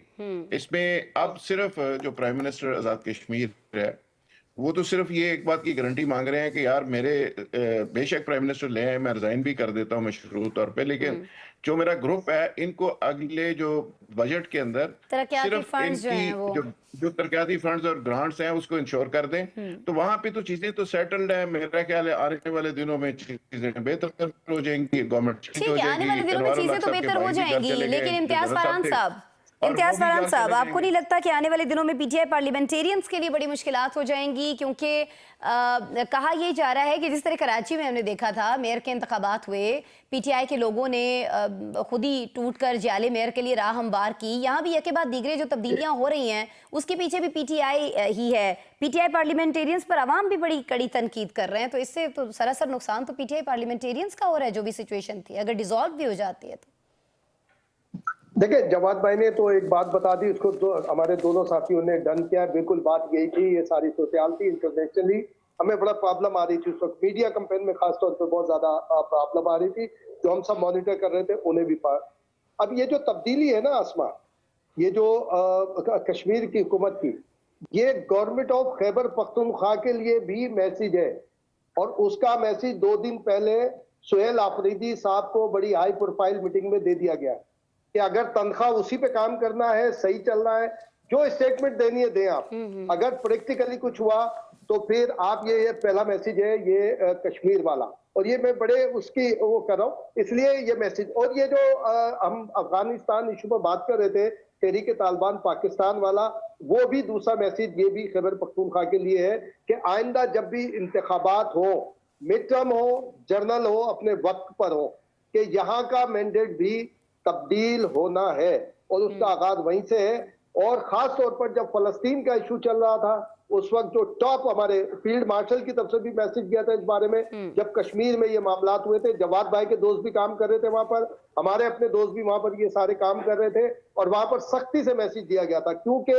इसमें अब सिर्फ जो प्राइम मिनिस्टर आजाद कश्मीर है वो तो सिर्फ ये एक बात की गारंटी मांग रहे हैं कि यार मेरे बेशक प्राइम मिनिस्टर ले आए, मैं रिजाइन भी कर देता हूँ मशरूत तौर पे, लेकिन जो मेरा ग्रुप है इनको अगले जो बजट के अंदर तरक्याती सिर्फ फंड्स जो हैं वो जो तरक्याती फंड्स और ग्रांट्स हैं उसको इंश्योर कर दें, तो वहां पे तो चीजें तो सेटल्ड है। मेरा ख्याल है आने वाले दिनों में चीजें बेहतर हो जाएंगी, गवर्नमेंट चेंज ठीक हो है, आने जाएगी, वाले दिनों में अनवर चीजें उल्लाह तो साहब के बेहतर हो भाई भी घर जाएंगी, चले गए, लेकिन जो इम्तियाज जनरल फरहान थे, साहब, और इम्तियाज वो भी फरहान घर साहब, चले आपको जाएंगे। नहीं लगता कि आने वाले दिनों में पीटीआई पार्लियामेंटेरियंस के लिए बड़ी मुश्किलात हो जाएंगी? क्योंकि कहा यही जा रहा है कि जिस तरह कराची में हमने देखा था मेयर के इंतखाबात हुए, पीटीआई के लोगों ने खुद ही टूट कर जाले मेयर के लिए राह हमवार की, यहाँ भी एक के बाद दीगरे जो तब्दीलियां हो रही हैं उसके पीछे भी पीटीआई ही है। पीटीआई पार्लियामेंटेरियंस पर आवाम भी बड़ी कड़ी तनकीद कर रहे हैं, तो इससे तो सरासर नुकसान तो पीटीआई पार्लियामेंटेरियंस का हो रहा है। जो भी सिचुएशन थी अगर डिसॉल्व भी हो जाती है तो देखिए, जवाद भाई ने तो एक बात बता दी, उसको हमारे दोनों साथियों ने डन किया। बिल्कुल बात यही थी, ये सारी सोशल थी। इंटरनेशनली हमें बड़ा प्रॉब्लम आ रही थी उस वक्त, मीडिया कैंपेन में खासतौर पर बहुत ज्यादा प्रॉब्लम आ रही थी, जो हम सब मॉनिटर कर रहे थे उन्हें भी अब ये जो तब्दीली है ना आसमा, ये जो कश्मीर की हुकूमत की, ये गवर्नमेंट ऑफ खैबर पख्तूनख्वा के लिए भी मैसेज है। और उसका मैसेज 2 दिन पहले सुहेल आफरीदी साहब को बड़ी हाई प्रोफाइल मीटिंग में दे दिया गया कि अगर तनख्वाह उसी पे काम करना है, सही चलना है, जो स्टेटमेंट देनी है दें आप। अगर प्रैक्टिकली कुछ हुआ तो फिर आप ये पहला मैसेज है ये कश्मीर वाला, और ये मैं बड़े उसकी वो कर रहा हूँ, इसलिए ये मैसेज। और ये जो हम अफगानिस्तान इशू पर बात कर रहे थे, तहरीक तालिबान पाकिस्तान वाला, वो भी दूसरा मैसेज ये भी खैबर पख्तूनख्वा के लिए है कि आइंदा जब भी इंतखाबात हो, मिड टर्म हो, जर्नल हो, अपने वक्त पर हो, कि यहाँ का मैंडेट भी तब्दील होना है, और उसका आगाज वहीं से है। और खास तौर पर जब फलस्तीन का इशू चल रहा था, उस वक्त जो टॉप हमारे फील्ड मार्शल की तरफ से भी मैसेज गया था इस बारे में, जब कश्मीर में ये मामला हुए थे, जवाद भाई के दोस्त भी काम कर रहे थे वहां पर, हमारे अपने दोस्त भी वहां पर ये सारे काम कर रहे थे, और वहां पर सख्ती से मैसेज दिया गया था, क्योंकि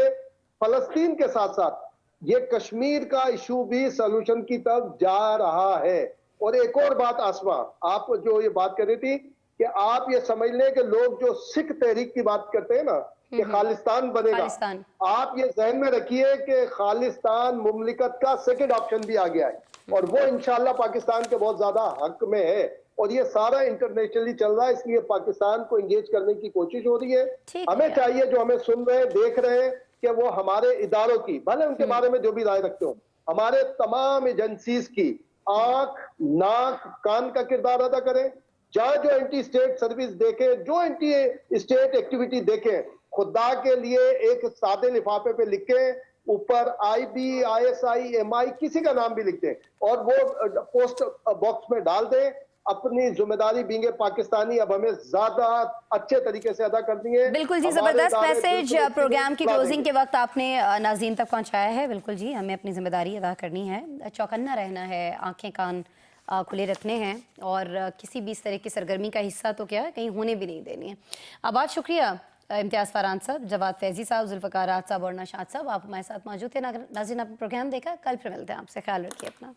फलस्तीन के साथ साथ ये कश्मीर का इशू भी सोल्यूशन की तरफ जा रहा है। और एक और बात आसमा, आप जो ये बात कर रही थी कि आप ये समझ लें कि लोग जो सिख तहरीक की बात करते हैं ना कि खालिस्तान बनेगा, खालिस्तान। आप ये जहन में रखिए कि खालिस्तान मुमलिकत का सेकंड ऑप्शन भी आ गया है, और वो इंशाल्लाह पाकिस्तान के बहुत ज्यादा हक में है। और ये सारा इंटरनेशनली चल रहा है, इसलिए पाकिस्तान को एंगेज करने की कोशिश हो रही है। हमें चाहिए, जो हमें सुन रहे हैं, देख रहे हैं, कि वो हमारे इदारों की, भले उनके बारे में जो भी राय रखते हो, हमारे तमाम एजेंसीज की आंख, नाक, कान का किरदार अदा करें। जहां जो एंटी स्टेट सर्विस देखे, जो एंटी स्टेट एक्टिविटी देखे, खुदा के लिए एक सादे लिफाफे पे लिखे, ऊपर IB, ISI, MI किसी का नाम भी लिख दें, और वो पोस्ट बॉक्स में डाल दें। अपनी जिम्मेदारी बींगे पाकिस्तानी अब हमें ज्यादा अच्छे तरीके से अदा करनी है। बिल्कुल जी, जबरदस्त मैसेज प्रोग्राम की क्लोजिंग के वक्त आपने नाज़रीन तक पहुंचाया है। बिल्कुल जी, हमें अपनी जिम्मेदारी अदा करनी है, चौकन्ना रहना है, आंखें कान खुले रखने हैं, और किसी भी इस तरह की सरगर्मी का हिस्सा तो क्या कहीं होने भी नहीं देनी है। आबाद शुक्रिया इम्तियाज़ फरहान साहब, जवाद फैजी साहब, जुल्फ़िकार राज साहब और नशाद साहब, आप हमारे साथ मौजूद थे। नाज़रीन, आपने प्रोग्राम देखा, कल फिर मिलते हैं आपसे, ख्याल रखिए अपना।